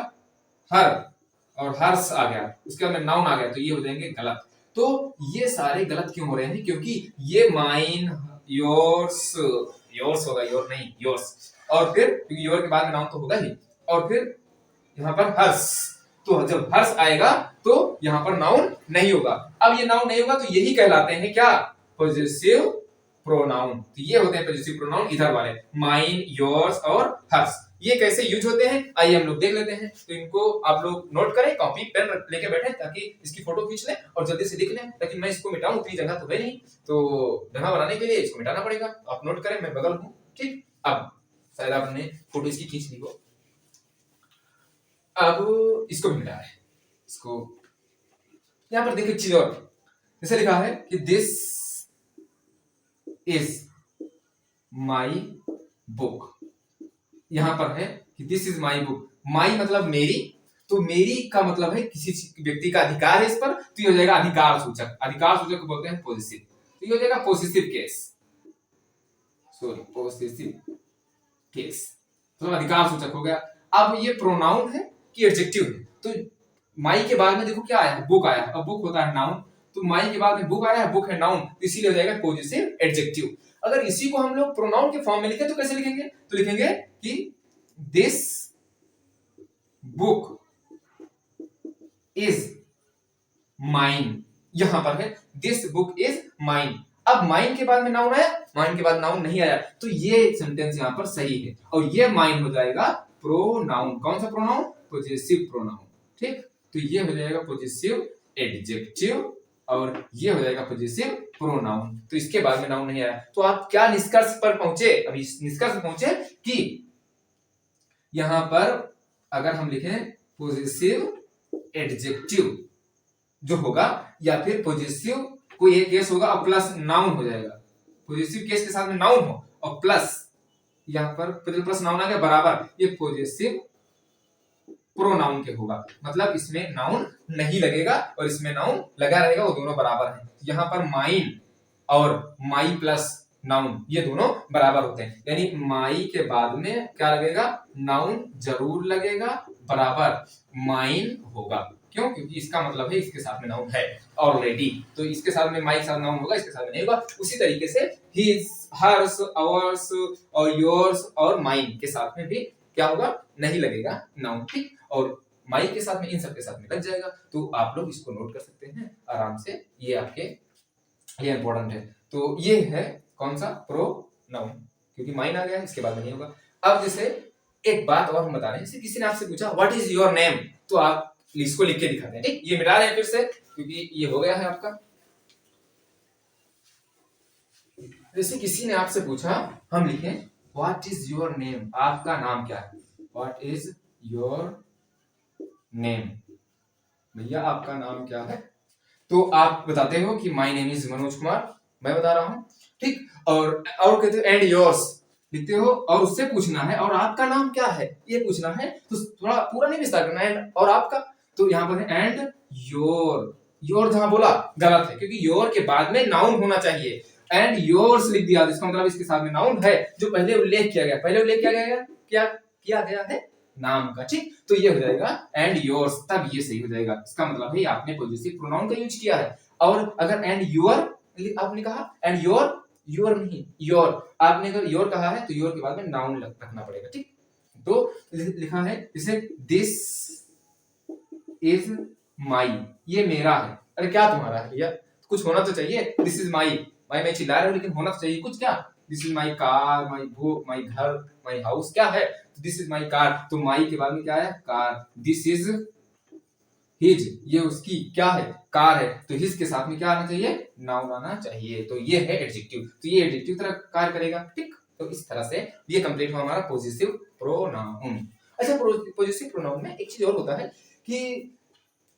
हर और हर्ष आ गया, उसके बाद में नाउन आ गया, तो ये हो जाएंगे गलत। तो ये सारे गलत क्यों हो रहे हैं, क्योंकि ये माइन, योर्स, योर्स होगा, योर नहीं योर्स, और फिर क्योंकि योर के बाद में नाउन तो होगा ही, और फिर यहाँ पर हर्ष, तो जब हर्ष आएगा तो यहाँ पर नाउन नहीं होगा। अब ये नाउन नहीं होगा तो यही कहलाते हैं क्या, पॉजिटिव प्रोनाउन। तो ये होते हैं पॉजिटिव प्रोनाउन इधर वाले, माइन, योर्स और हर्ष, ये कैसे यूज होते हैं आइए हम लोग देख लेते हैं। तो इनको आप लोग नोट करें, कॉपी पेन लेके बैठे ताकि इसकी फोटो खींच लें और जल्दी से लिख लें, ताकि मैं इसको मिटाऊं उतनी जगह तो है नहीं, तो जगह बनाने के लिए इसको मिटाना पड़ेगा। आप नोट करें, मैं बगल हूं, ठीक। अब शायद आपने फोटो इसकी खींच ली हो। अब इसको भी मिटा है, इसको यहां पर देखिए एक चीज और, जैसे लिखा है कि दिस इज माई बुक। यहां पर है कि दिस इज माई बुक, माई मतलब मेरी, तो मेरी का मतलब है किसी व्यक्ति का अधिकार है इस पर, तो ये हो जाएगा अधिकार सूचक। अधिकार सूचक को बोलते हैं पोजेसिव, तो ये हो जाएगा possessive case, sorry possessive case, तो अधिकार सूचक हो गया। अब ये प्रोनाउन है कि एडजेक्टिव है, तो माई के बाद में देखो क्या आया, बुक आया। अब बुक होता है नाउन, तो माई के बाद में बुक आया है, बुक है नाउन, तो इसीलिए हो जाएगा पॉजिटिव एडजेक्टिव। अगर इसी को हम लोग प्रोनाउन के फॉर्म में लिखें तो कैसे लिखेंगे, तो लिखेंगे कि दिस बुक इज माइन। यहां पर है दिस बुक इज माइन। अब माइन के बाद में नाउन आया, माइन के बाद नाउन नहीं आया, तो ये सेंटेंस यहां पर सही है और ये माइन हो जाएगा प्रोनाउन। कौन सा प्रोनाउन, पॉजिटिव प्रोनाउन, ठीक। तो ये हो जाएगा पॉजिटिव एडजेक्टिव और ये हो जाएगा पॉजिटिव प्रोनाउन। तो इसके बाद में नाउन नहीं आया, तो आप क्या निष्कर्ष पर पहुंचे, अभी निष्कर्ष पर पहुंचे कि यहां पर अगर हम लिखें पॉजिटिव एडजेक्टिव जो होगा, या फिर पॉजिटिव कोई एक केस होगा और प्लस नाउन हो जाएगा, पॉजिटिव केस के साथ में नाउन हो और प्लस यहां पर प्लस नाउन आ गया बराबर, ये पॉजिटिव प्रोनाउन के होगा, मतलब इसमें नाउन नहीं लगेगा और इसमें नाउन लगा रहेगा, वो दोनों बराबर हैं। यहाँ पर माइन और माई प्लस नाउन ये दोनों बराबर होते हैं, यानी माई के बाद में क्या लगेगा, नाउन जरूर लगेगा, बराबर माइन होगा। क्यों, क्योंकि इसका मतलब है इसके साथ में नाउन है ऑलरेडी, तो इसके साथ में माई के साथ नाउन होगा, इसके साथ में नहीं होगा। उसी तरीके से हिज, हर्स, आवर्स और योर्स और माइन के साथ में भी क्या होगा, नहीं लगेगा नाउन, ठीक। और माई के साथ में इन सब के साथ में लग जाएगा, तो आप लोग इसको नोट कर सकते हैं आराम से, ये आपके ये इंपॉर्टेंट है। तो ये है कौन सा, प्रोनाउन, क्योंकि माइन आ गया इसके बाद में नहीं होगा। अब जैसे एक बात और हम बता रहे हैं, जैसे किसी ने आपसे पूछा व्हाट इज योर नेम, तो आप इसको लिख के दिखाते हैं, ठीक। ये मिटा रहे हैं फिर से क्योंकि ये हो गया है आपका। जैसे किसी ने आपसे पूछा, हम लिखें व्हाट इज योर नेम, आपका नाम क्या है, व्हाट इज योर नेम, भैया आपका नाम क्या है, तो आप बताते हो कि my name is Manoj Kumar, मैं बता रहा हूं, ठीक। और कहते हो एंड योर्स लिखते हो, और उससे पूछना है और आपका नाम क्या है ये पूछना है, तो थोड़ा पूरा नहीं विस्तार करना, एंड और आपका, तो यहां पर है एंड योर। योर जहां बोला गलत है, क्योंकि योर के बाद में नाउन होना चाहिए, एंड योर्स लिख दिया, इसका मतलब इसके साथ में नाउन है जो पहले उल्लेख किया गया, पहले उल्लेख किया गया, क्या किया गया है, नाम का, ठीक। तो ये हो जाएगा एंड योर्स, तब ये सही हो जाएगा, इसका मतलब है आपने पॉजिटिव प्रोनाउन का यूज किया है। और अगर एंड योर आपने कहा, एंड योर, योर नहीं योर, आपने अगर योर कहा है तो योर के बाद में नाउन रखना पड़ेगा, ठीक। तो लिखा है जैसे दिस इज माई, ये मेरा है, अरे क्या तुम्हारा है भैया, कुछ होना तो चाहिए, दिस इज माई, भाई मैं चिल्ला रहा हूं लेकिन होना तो चाहिए कुछ, क्या, this is my car, my book, my घर, माई हाउस, क्या है, दिस इज माई कार, तो माई के बाद में क्या है, कार, दिस इज हिज, ये उसकी क्या है, कार है, तो हिज के साथ में क्या आना चाहिए, नाउन आना चाहिए, तो ये है एडजेक्टिव, तो ये एडजेक्टिव तरह कार्य करेगा, ठीक। तो इस तरह से ये कंप्लीट हुआ हमारा पॉजिटिव प्रोनाउन। अच्छा, पॉजिटिव प्रोनाउन में एक चीज और होता है कि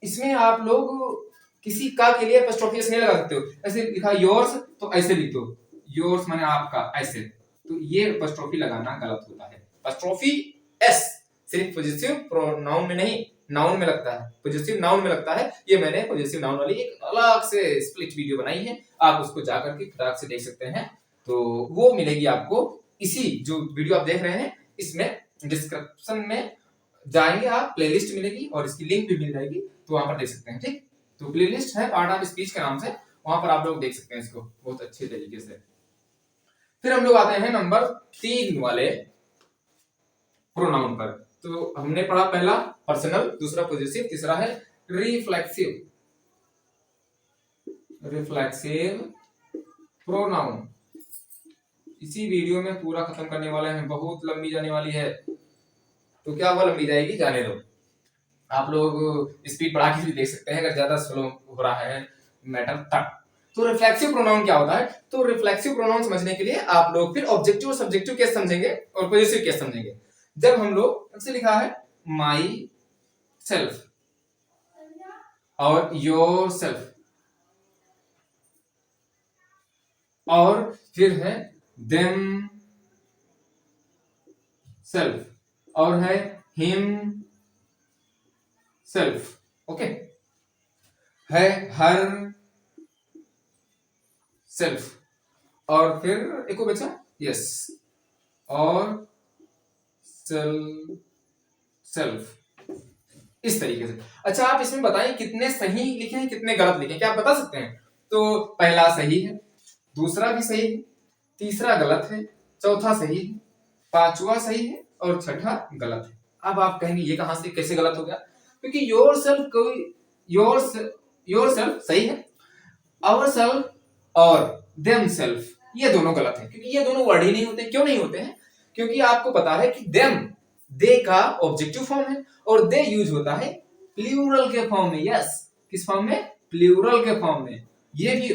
इसमें आप लोग किसी का के लिए एपोस्ट्रोफी नहीं लगा सकते हो, ऐसे लिखा योर्स तो ऐसे लिख दो, योर्स माने आपका, ऐसे, तो ये एपोस्ट्रोफी लगाना गलत होता है। एपोस्ट्रोफी एस सिर्फ पॉजिटिव प्रोनाउन में नहीं, नाउन में लगता है, पॉजिटिव नाउन में लगता है। ये मैंने पॉजिटिव नाउन वाली एक अलग से स्प्लिट वीडियो बनाई है, आप उसको जाकर के फटाक से देख सकते हैं, तो वो मिलेगी आपको इसी जो वीडियो आप देख रहे हैं, इसमें डिस्क्रिप्शन में जाएंगे आप, प्लेलिस्ट मिलेगी और इसकी लिंक भी मिल जाएगी, तो वहां पर देख सकते हैं, ठीक। तो प्लेलिस्ट है पार्ट ऑफ स्पीच के नाम से, वहां पर आप लोग देख सकते हैं इसको बहुत अच्छे तरीके से। फिर हम लोग आते हैं नंबर 3 वाले प्रोनाउन पर। तो हमने पढ़ा पहला पर्सनल, दूसरा पॉजिटिव, तीसरा है रिफ्लेक्सिव। रिफ्लेक्सिव प्रोनाउन इसी वीडियो में पूरा खत्म करने वाले हैं, बहुत लंबी जाने वाली है, तो क्या हुआ, लंबी जाएगी, जाने दो। आप लोग स्पीड बढ़ा के भी देख सकते हैं अगर ज्यादा स्लो हो रहा है मैटर तब। तो रिफ्लेक्सिव प्रोनाउन क्या होता है, तो रिफ्लेक्सिव प्रोनाउन समझने के लिए आप लोग फिर ऑब्जेक्टिव और सब्जेक्टिव केस समझेंगे और पॉजिटिव केस समझेंगे। जब हम लोग से लिखा है माई सेल्फ और योर सेल्फ, और फिर है देम सेल्फ, और है हिम सेल्फ, ओके, है हर सेल्फ, और फिर एक और बचा यस, और सेल्फ, इस तरीके से। अच्छा आप इसमें बताएं कितने सही लिखे हैं कितने गलत लिखे हैं, क्या आप बता सकते हैं? तो पहला सही है, दूसरा भी सही है, तीसरा गलत है, चौथा सही है, पांचवा सही है और छठा गलत है। अब आप कहेंगे ये कहां से कैसे गलत हो गया, क्योंकि योर सेल्फ कोई योर सेल्फ सही है, आवर सेल्फ और देम सेल्फ ये दोनों गलत है, क्योंकि ये दोनों वर्ड ही नहीं होते। क्यों नहीं होते हैं? क्योंकि आपको पता है कि देम दे का ऑब्जेक्टिव फॉर्म है और दे यूज होता है प्लूरल के फॉर्म में। यस, किस फॉर्म में? प्लूरल के फॉर्म में। ये भी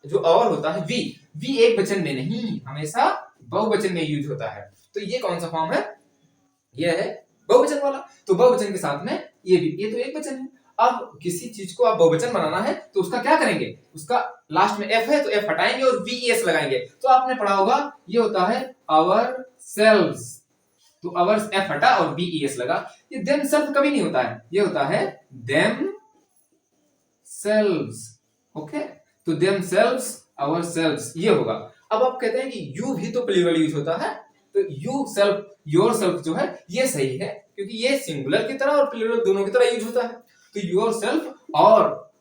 जो और होता है वी एक वचन में नहीं, हमेशा बहुवचन में यूज होता है। तो ये कौन सा फॉर्म है? ये है बहुवचन वाला। तो बहुवचन के साथ में ये भी, ये तो एक वचन है। अब किसी चीज को आप बहुवचन बनाना है तो उसका क्या करेंगे, उसका लास्ट में एफ है तो एफ हटाएंगे और वीएस लगाएंगे। तो आपने पढ़ा होगा ये होता है आवर सेल्व्स, तो आवर एफ हटा और वीएस लगा। ये देम सेल्फ कभी नहीं होता है, ये होता है देम सेल्व्स, ओके। तो देम सेल्व्स आवर सेल्व्स ये होगा। अब आप कहते हैं कि यू भी तो प्लूरल यूज होता है, तो यू सेल्फ योर सेल्फ जो है ये सही है, क्योंकि ये सिंगुलर की तरह और प्लूरल दोनों की तरह यूज होता है। तो योर सेल्फ और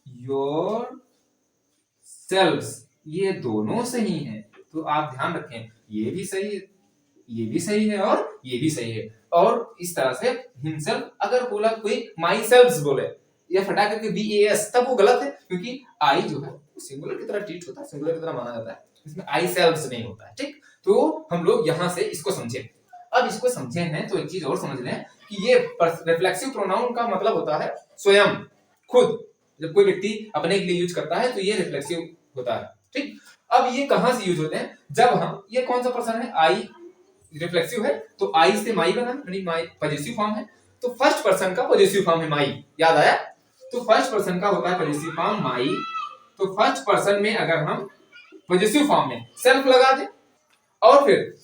योर सेल्व्स ये दोनों सही हैं। तो आप ध्यान रखें ये भी सही है, ये भी सही है और ये भी सही है। और इस तरह से हिमसेल्फ, अगर बोला कोई माई सेल्व्स बोले या फटा करके बीएएस, तब वो गलत है, क्योंकि आई जो है सिंगुलर की तरह ट्रीट होता है, सिंगुलर की तरह माना जाता है, इसमें आई सेल्व्स नहीं होता है, ठीक। तो हम लोग यहां से इसको समझे। अब इसको समझे हैं तो एक चीज और समझ लें कि ये रिफ्लेक्सिव प्रोनाउन का मतलब होता है स्वयं, खुद। जब कोई व्यक्ति अपने के लिए यूज करता है तो ये रिफ्लेक्सिव होता है, ठीक। अब ये कहां से यूज होते हैं, जब हम, ये कौन सा पर्सन है, आई रिफ्लेक्सिव है, तो आई से माई बना, यानी माई पॉजिटिव फॉर्म है, तो फर्स्ट पर्सन का पॉजिटिव फॉर्म है माई, याद आया? तो फर्स्ट पर्सन का होता है पॉजिटिव फॉर्म माई। तो फर्स्ट पर्सन में अगर हम पॉजिटिव फॉर्म में सेल्फ लगा दें, और फिर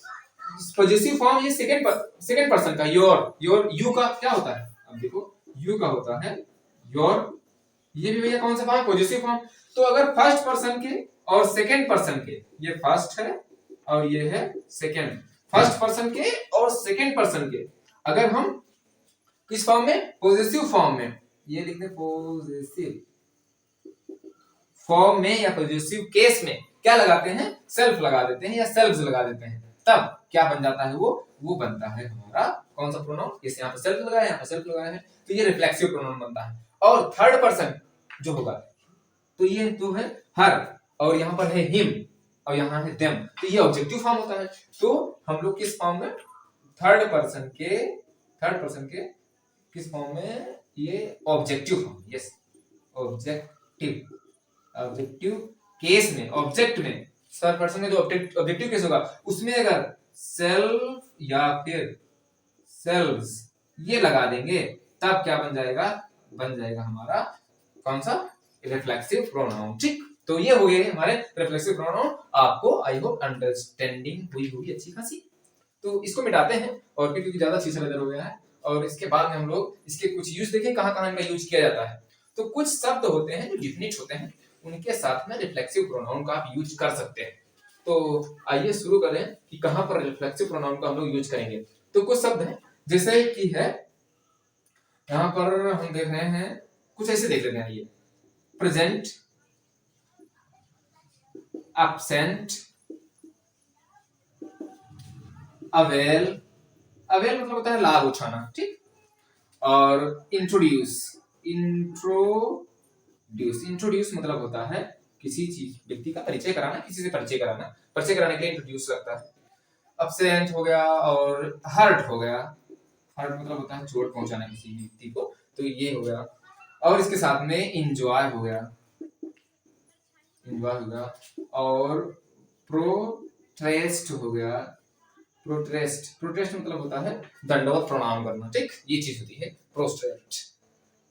पॉजिटिव फॉर्म ये सेकंड पर्सन का योर यू का क्या होता है, अब देखो यू का होता है योर, ये भी भैया कौन सा फॉर्म, पॉजिटिव फॉर्म। तो अगर फर्स्ट पर्सन के और सेकंड पर्सन के, ये फर्स्ट है और ये है सेकंड, फर्स्ट पर्सन के और सेकंड पर्सन के अगर हम किस फॉर्म में, पॉजिटिव फॉर्म में, ये लिख दें पॉजिटिव फॉर्म में या पॉजिटिव केस में क्या लगाते हैं, सेल्फ लगा देते हैं या सेल्व्स लगा देते हैं, तब क्या बन जाता है, वो बनता है हमारा कौन सा प्रोनाउन, जैसे यहाँ पे सेल्फ लगाया, यहाँ पे सेल्फ लगाया है, तो ये रिफ्लेक्सिव प्रोनाउन बनता है। और थर्ड पर्सन जो होगा, तो ये तो है हर, और यहाँ पर है हिम और यहाँ है देम, तो ये ऑब्जेक्टिव फॉर्म होता है। तो हम लोग किस फॉर्म में, थर्ड पर्सन के किस फॉर्म में, ये objective form, yes objective case में, ऑब्जेक्ट में, थर्ड पर्सन में जो ऑब्जेक्टिव केस होगा उसमें अगर सेल्फ या फिर सेल्व्स ये लगा देंगे तब क्या बन जाएगा हमारा कौन सा, रिफ्लेक्सिव प्रोनाउन, ठीक। तो ये हो गए हमारे रिफ्लेक्सिव प्रोनाउन। आपको आई होप अंडरस्टैंडिंग हुई होगी अच्छी खासी। तो इसको मिटाते हैं और फिर, क्योंकि ज्यादा चीजें हो गया है, और इसके बाद में हम लोग इसके कुछ यूज देखें कहां कहां इनका यूज किया जाता है। तो कुछ शब्द होते हैं जो डिफिनिट होते हैं, उनके साथ में रिफ्लेक्सिव प्रोनाउन का आप यूज कर सकते हैं। तो आइए शुरू करें कि कहां पर रिफ्लेक्सिव प्रोनाउन का हम लोग यूज करेंगे। तो कुछ शब्द हैं जैसे कि है, यहां पर हम देख रहे हैं कुछ ऐसे देख लेते हैं, ये प्रेजेंट, एब्सेंट, अवेल मतलब होता है लाभ उठाना, ठीक। और इंट्रोड्यूस मतलब होता है किसी चीज, व्यक्ति का परिचय कराना, किसी से परिचय कराने के लिए इंट्रोड्यूस लगता है। अब्सेंट हो गया और हर्ट हो गया, हर्ट मतलब होता है चोट पहुंचाना किसी व्यक्ति को, तो ये हो गया। और इसके साथ में इंजॉय हो गया, इंजॉय हो गया, और प्रोट्रेस्ट हो गया। प्रोट्रेस्ट, प्रोट्रेस्ट मतलब होता है दंडवत प्रणाम करना, ठीक, ये चीज होती है प्रोस्ट्रेट।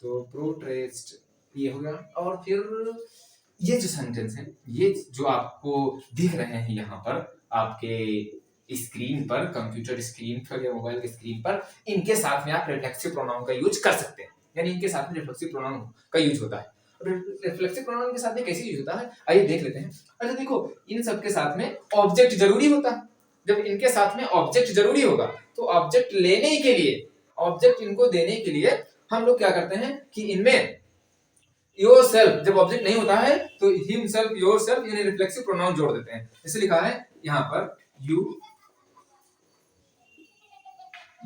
तो प्रोट्रेस्ट ये हो गया। और फिर ये जो सेंटेंस है, ये जो आपको दिख रहे हैं यहाँ पर आपके स्क्रीन पर, कंप्यूटर स्क्रीन पर या मोबाइल के स्क्रीन पर, इनके साथ में आप रिफ्लेक्सिव प्रोनाउन का यूज कर सकते हैं, यानी इनके साथ में रिफ्लेक्सिव प्रोनाउन का यूज होता है। रिफ्लेक्सिव प्रोनाउन के साथ में कैसे यूज होता है, आइए देख लेते हैं। अच्छा देखो, इन सब के साथ में ऑब्जेक्ट जरूरी होता है। जब इनके साथ में ऑब्जेक्ट जरूरी होगा तो ऑब्जेक्ट लेने के लिए, ऑब्जेक्ट इनको देने के लिए हम लोग क्या करते हैं कि इनमें योरसेल्फ, जब ऑब्जेक्ट नहीं होता है तो हिमसेल्फ, योरसेल्फ, यानी रिफ्लेक्सिव प्रोनाउन जोड़ देते हैं। जैसे लिखा है यहां पर यू,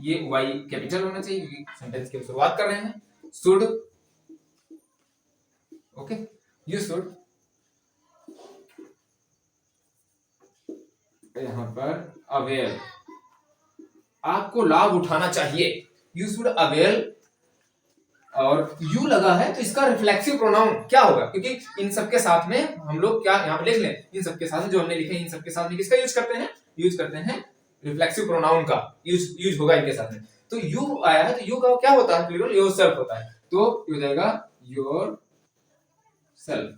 ये वाई कैपिटल होना चाहिए क्योंकि सेंटेंस की शुरुआत कर रहे हैं। शुड, ओके, यू शुड, यहां पर अवेल, आपको लाभ उठाना चाहिए, यू शुड अवेल। और यू लगा है तो इसका रिफ्लेक्सिव प्रोनाउन क्या होगा, क्योंकि इन सबके साथ में हम लोग क्या यहाँ पे लिख लें, इन सबके साथ में जो हमने लिखे इन सबके साथ में किसका यूज करते हैं, यूज करते हैं रिफ्लेक्सिव प्रोनाउन का यूज होगा इनके साथ में। तो यू आया है तो यू का क्या होता है, प्लूरल योरसेल्फ होता है, तो ये हो जाएगा योर सेल्फ,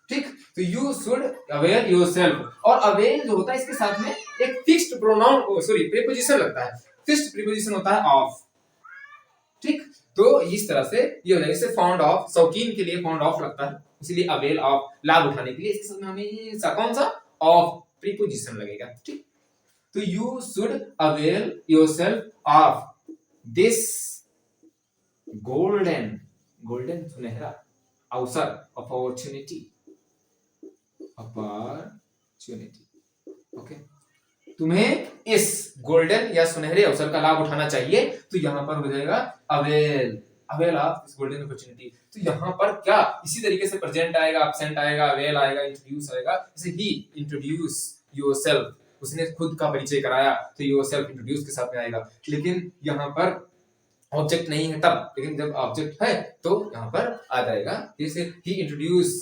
ठीक। तो यू शुड अवेल योरसेल्फ। और अवेल जो होता है इसके साथ में एक फिक्स्ड प्रोनाउन, सॉरी प्रीपोजिशन लगता है, फिक्स्ड प्रीपोजिशन होता है ऑफ, ठीक। तो इस तरह से ये हो जाएगा, जैसे फाउंड ऑफ, शौकीन के लिए फाउंड ऑफ लगता है, इसीलिए अवेल ऑफ, लाभ उठाने के लिए इसके साथ में हमें कौन सा ऑफ प्रीपोजिशन लगेगा, ठीक। तो you should avail yourself of this golden, golden सुनहरा अवसर, अपॉर्चुनिटी, अपॉर्चुनिटी, ओके। तुम्हें इस गोल्डन या सुनहरे अवसर का लाभ उठाना चाहिए, तो यहां पर हो जाएगा avail, avail of this golden opportunity. तो यहां पर क्या इसी तरीके से प्रेजेंट आएगा, एब्सेंट आएगा, अवेल आएगा, इंट्रोड्यूस आएगा। जैसे ही इंट्रोड्यूस योरसेल्फ, उसने खुद का परिचय कराया, तो योरसेल्फ इंट्रोड्यूस के साथ में आएगा। लेकिन यहां पर ऑब्जेक्ट नहीं है तब, लेकिन जब ऑब्जेक्ट है तो यहां पर आ जाएगा। जैसे ही इंट्रोड्यूस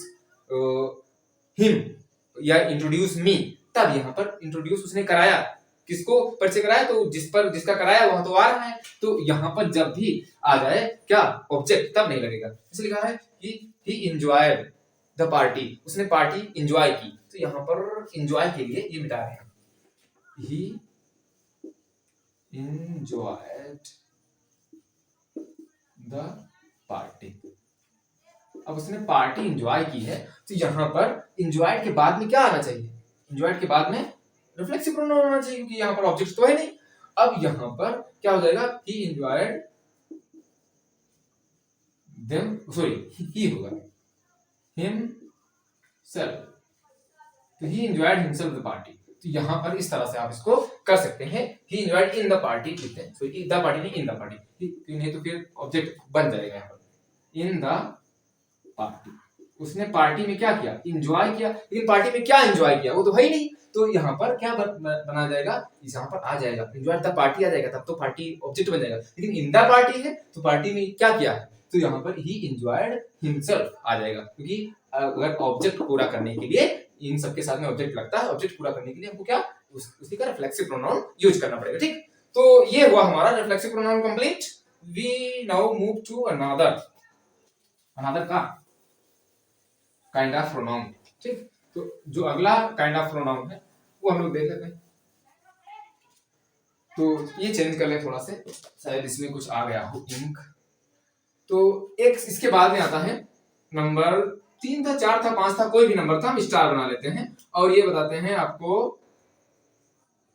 हिम या इंट्रोड्यूस मी, तब यहाँ पर इंट्रोड्यूस उसने कराया, किसको परिचय कराया, तो जिस पर जिसका कराया वहां तो आ रहा है, तो यहाँ पर जब भी आ जाए क्या ऑब्जेक्ट, तब नहीं लगेगा। जैसे लिखा है कि ही एंजॉयड द पार्टी, उसने पार्टी एंजॉय की, तो यहाँ पर एंजॉय के लिए ये मिटा रहे हैं, ही एंजॉयड द पार्टी। अब उसने पार्टी एंजॉय की है, तो यहां पर एंजॉयड के बाद में क्या आना चाहिए, एंजॉयड के बाद में रिफ्लेक्सिव प्रोनाउन आना चाहिए, क्योंकि यहां पर ऑब्जेक्ट तो है नहीं। अब यहां पर क्या हो जाएगा, ही एंजॉयड देम, सॉरी ही होगा हिमसेल्फ, तो ही एंजॉयड हिमसेल्फ द पार्टी। तो यहां पर इस तरह से आप इसको कर सकते हैं, ही एंजॉयड इन द पार्टी लिखते हैं, सॉरी द पार्टी नहीं, इन द पार्टी, नहीं तो फिर ऑब्जेक्ट बन जाएगा यहाँ पर, इन द पार्टी। उसने पार्टी में क्या किया, एंजॉय किया, लेकिन पार्टी में क्या एंजॉय किया वो तो है ही नहीं, तो यहाँ पर क्या बना जाएगा, यहाँ पर आ जाएगा एंजॉय द पार्टी आ जाएगा, तब तो पार्टी ऑब्जेक्ट बन जाएगा। लेकिन इन द पार्टी है तो पार्टी में क्या किया है, तो यहाँ पर ही एंजॉयड हिमसेल्फ आ जाएगा, क्योंकि अगर ऑब्जेक्ट पूरा करने के लिए इन सबके साथ में ऑब्जेक्ट लगता है, ऑब्जेक्ट पूरा करने के लिए हमको क्या उसी का रिफ्लेक्सिव प्रोनाउन यूज करना पड़ेगा, ठीक। तो ये हुआ हमारा reflexive pronoun complete. We now move to another का काइंड ऑफ प्रोनाउन, ठीक। तो जो अगला काइंड ऑफ प्रोनाउन है वो हम लोग देख लेते हैं। तो ये चेंज कर ले थोड़ा से, शायद इसमें कुछ आ गया हो इंक। तो एक इसके बाद में आता है नंबर 3 था, 4 था, 5 था, कोई भी नंबर था, हम स्टार बना लेते हैं और ये बताते हैं आपको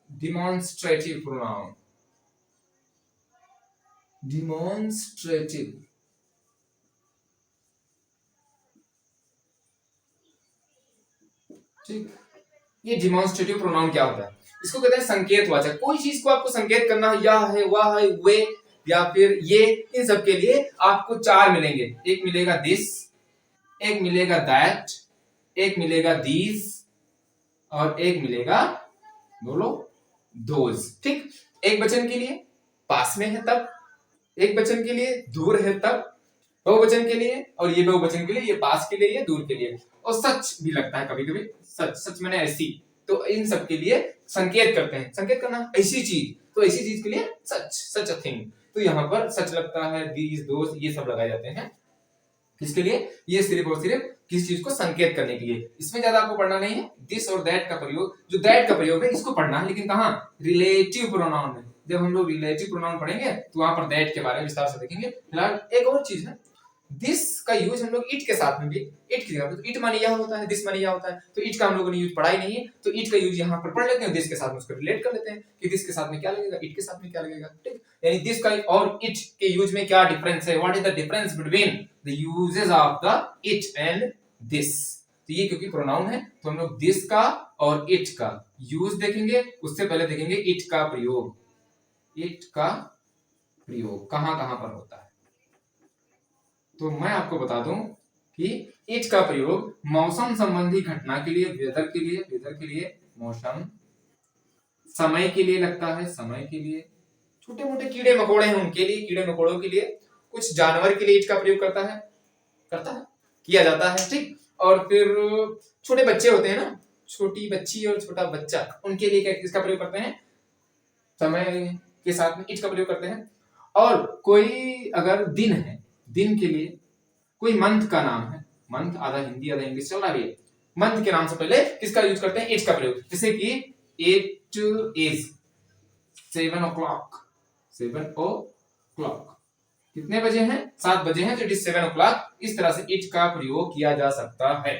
डिमॉन्स्ट्रेटिव प्रोनाउन, डिमॉन्स्ट्रेटिव, ठीक। ये डिमॉन्स्ट्रेटिव प्रोनाउन क्या होता है, इसको कहते हैं संकेतवाचक। कोई चीज को आपको संकेत करना, यह है, वह है, वे या फिर ये, इन सब के लिए आपको 4 मिलेंगे। एक मिलेगा दिस, एक मिलेगा दैट, एक मिलेगा दीज और एक मिलेगा बोलो दोज, ठीक। एक वचन के लिए पास में है तब, एक वचन के लिए दूर है तब, बहुवचन के लिए, और ये बहुवचन के लिए, ये पास के लिए, ये दूर के लिए, और सच भी लगता है कभी कभी, सच सच मैंने ऐसी, तो इन सब के लिए संकेत करते हैं, संकेत करना ऐसी चीज, तो ऐसी चीज के लिए सच, सच अ थिंग, तो यहाँ पर सच लगता है, दीज दोस्त, ये सब लगाए जाते हैं किसके लिए, ये सिर्फ और सिर्फ किसी चीज को संकेत करने के लिए। इसमें ज्यादा आपको पढ़ना नहीं है, दिस और दैट का प्रयोग, जो दैट का प्रयोग है इसको पढ़ना है, लेकिन कहाँ, रिलेटिव प्रोनाउन में। जब हम लोग रिलेटिव प्रोनाउन पढ़ेंगे तो वहां पर दैट के बारे में विस्तार से देखेंगे। फिलहाल एक और चीज है, दिस का यूज हम लोग इट के साथ में भी, इट की जगह, तो इट माने यह होता है, दिस माने यह होता है, तो इट का हम लोगों ने यूज पढ़ा ही नहीं है, तो इट का यूज यहाँ पर पढ़ लेते हैं, दिस के साथ में उसको रिलेट कर लेते हैं कि दिस के साथ में क्या लगेगा, इट के साथ में क्या लगेगा, ठीक। यानी दिस का और इट के यूज में क्या डिफरेंस है, what is the difference between the uses of the it and this. तो ये क्योंकि प्रोनाउन है तो हम लोग दिस का और इट का यूज देखेंगे, उससे पहले देखेंगे इट का प्रयोग, इट का प्रयोग कहां कहां पर होता है। तो मैं आपको बता दूं कि इट का प्रयोग मौसम संबंधी घटना के लिए, वेदर के लिए, वेदर के लिए, मौसम, समय के लिए लगता है, समय के लिए, छोटे मोटे कीड़े मकोड़े हैं उनके लिए, कीड़े मकोड़ों के लिए, कुछ जानवर के लिए इट का प्रयोग करता है, किया जाता है, ठीक। और फिर छोटे बच्चे होते हैं ना, छोटी बच्ची और छोटा बच्चा, उनके लिए क्या किसका प्रयोग करते हैं, समय के साथ में इट का प्रयोग करते हैं। और कोई अगर दिन है, दिन के लिए, कोई मंथ का नाम है, मंथ आधा हिंदी आधा इंग्लिश चल रहा है, मंथ के नाम से पहले किसका यूज करते हैं, इट का प्रयोग। जैसे कि इट इज 7 o'clock, 7 o'clock, कितने बजे हैं, 7 बजे हैं, तो इट इज 7 o'clock। इस तरह से इट का प्रयोग किया जा सकता है।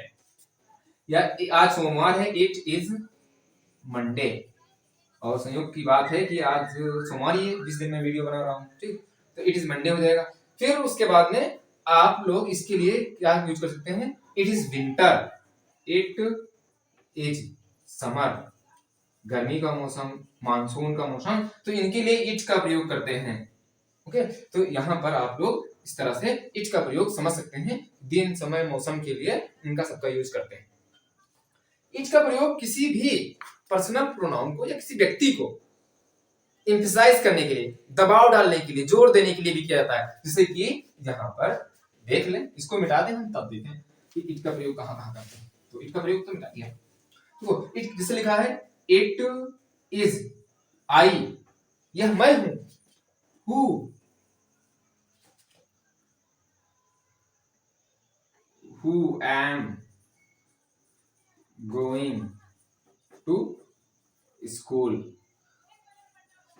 या आज सोमवार है, इट इज मंडे, और संयोग की बात है कि आज सोमवार ही है जिस दिन मैं वीडियो बना रहा हूँ, ठीक, तो इट इज मंडे हो जाएगा। फिर उसके बाद में आप लोग इसके लिए क्या यूज कर सकते हैं, it is winter, it is summer, गर्मी का मौसम, मानसून का मौसम, तो इनके लिए इट का प्रयोग करते हैं। ओके, तो यहाँ पर आप लोग इस तरह से इट का प्रयोग समझ सकते हैं, दिन समय मौसम के लिए इनका सबका यूज करते हैं। इट का प्रयोग किसी भी पर्सनल प्रोनाउन को या किसी व्यक्ति को एम्फसाइज करने के लिए, दबाव डालने के लिए, जोर देने के लिए भी किया जाता है। जैसे कि यहाँ पर देख लें, इसको मिटा दें हम, तब देखें कि इट का प्रयोग कहाँ कहाँ करते हैं। तो इट का प्रयोग तो मिटा दिया, तो इट जैसे लिखा है, इट इज आई, यह मैं हूं, who am going to school,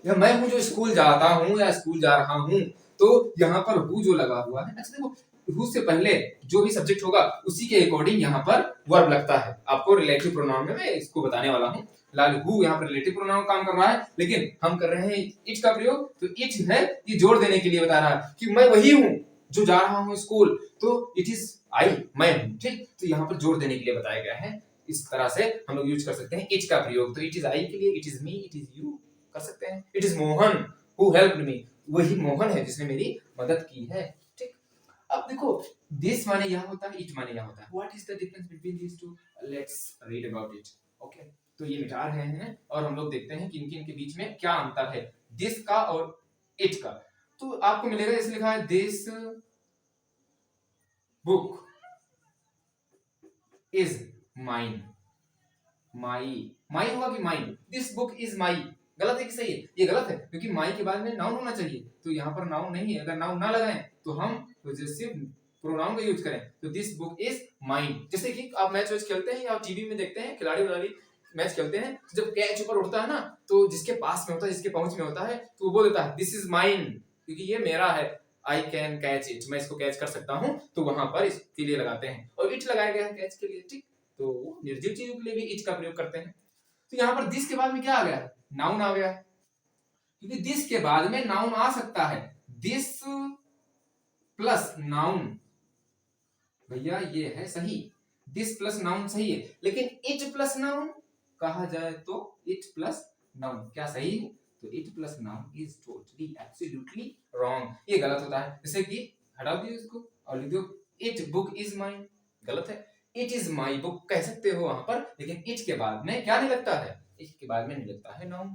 यह मैं हूं जो स्कूल जाता हूं या स्कूल जा रहा हूं। तो यहाँ पर हु जो लगा हुआ है, अच्छा देखो, हु से पहले जो भी सब्जेक्ट होगा उसी के अकॉर्डिंग यहाँ पर वर्ब लगता है। आपको रिलेटिव प्रोनाउन में मैं इसको बताने वाला हूँ। फिलहाल हु यहाँ पर रिलेटिव प्रोनाउन काम कर रहा है, लेकिन हम कर रहे हैं इट का प्रयोग। तो इट है, ये जोड़ देने के लिए बता रहा है कि मैं वही हूँ जो जा रहा हूँ स्कूल, तो इट इज आई, मैं हूँ, ठीक। तो यहाँ पर जोड़ देने के लिए बताया गया है। इस तरह से हम लोग यूज कर सकते हैं इट का प्रयोग। तो इट इज आई के लिए it is me, it is you कर सकते हैं। It is Mohan who helped me, वही मोहन है जिसने मेरी मदद की है, ठीक। अब देखो, दिस माने यह होता है, इट माने यह होता है। What is the difference between these two, let's read about it. Okay, तो ये मिटा रहे हैं और हम लोग देखते हैं कि इनके बीच में क्या अंतर है, दिस का और इट का। तो आपको मिलेगा, जैसे लिखा है, दिस बुक इज माइन, माई होगा कि mine, this book is my, गलत है कि सही है, ये गलत है, क्योंकि माई के बाद में नाउन होना चाहिए, तो यहाँ पर नाउन नहीं है। अगर नाउन ना लगाएं तो हम पॉजेसिव प्रोनाउन का यूज करें, तो दिस बुक इज माइन। जैसे कि आप मैच वैच खेलते हैं या टीवी में देखते हैं, खिलाड़ी वाली मैच खेलते हैं, तो जब कैच ऊपर उड़ता है ना, तो जिसके पास में होता है, जिसके पहुंच में होता है, तो वो बोल देता है दिस इज माइन, क्योंकि ये मेरा है, आई कैन कैच इट, मैं इसको कैच कर सकता हूँ, तो वहां पर इसके लिए लगाते हैं। और इट लगाया गया है कैच के लिए, ठीक। तो निर्जीव चीजों के लिए भी इट का प्रयोग करते हैं। तो यहाँ पर दिस के बाद में क्या आ गया है, नाउन आ गया है, क्योंकि दिस के बाद में नाउन आ सकता है। दिस प्लस नाउन, भैया ये है सही, दिस प्लस नाउन सही है, लेकिन इट प्लस नाउन कहा जाए तो इट प्लस नाउन क्या सही है, तो it plus noun is totally absolutely wrong, ये गलत होता है। जैसे कि हटा दियो इसको और लिख दो इट बुक इज माइन, गलत है। इट इज माई बुक कह सकते हो वहां पर, लेकिन इट के बाद में क्या नहीं लगता है, इट के बाद में नहीं लगता है नाउन,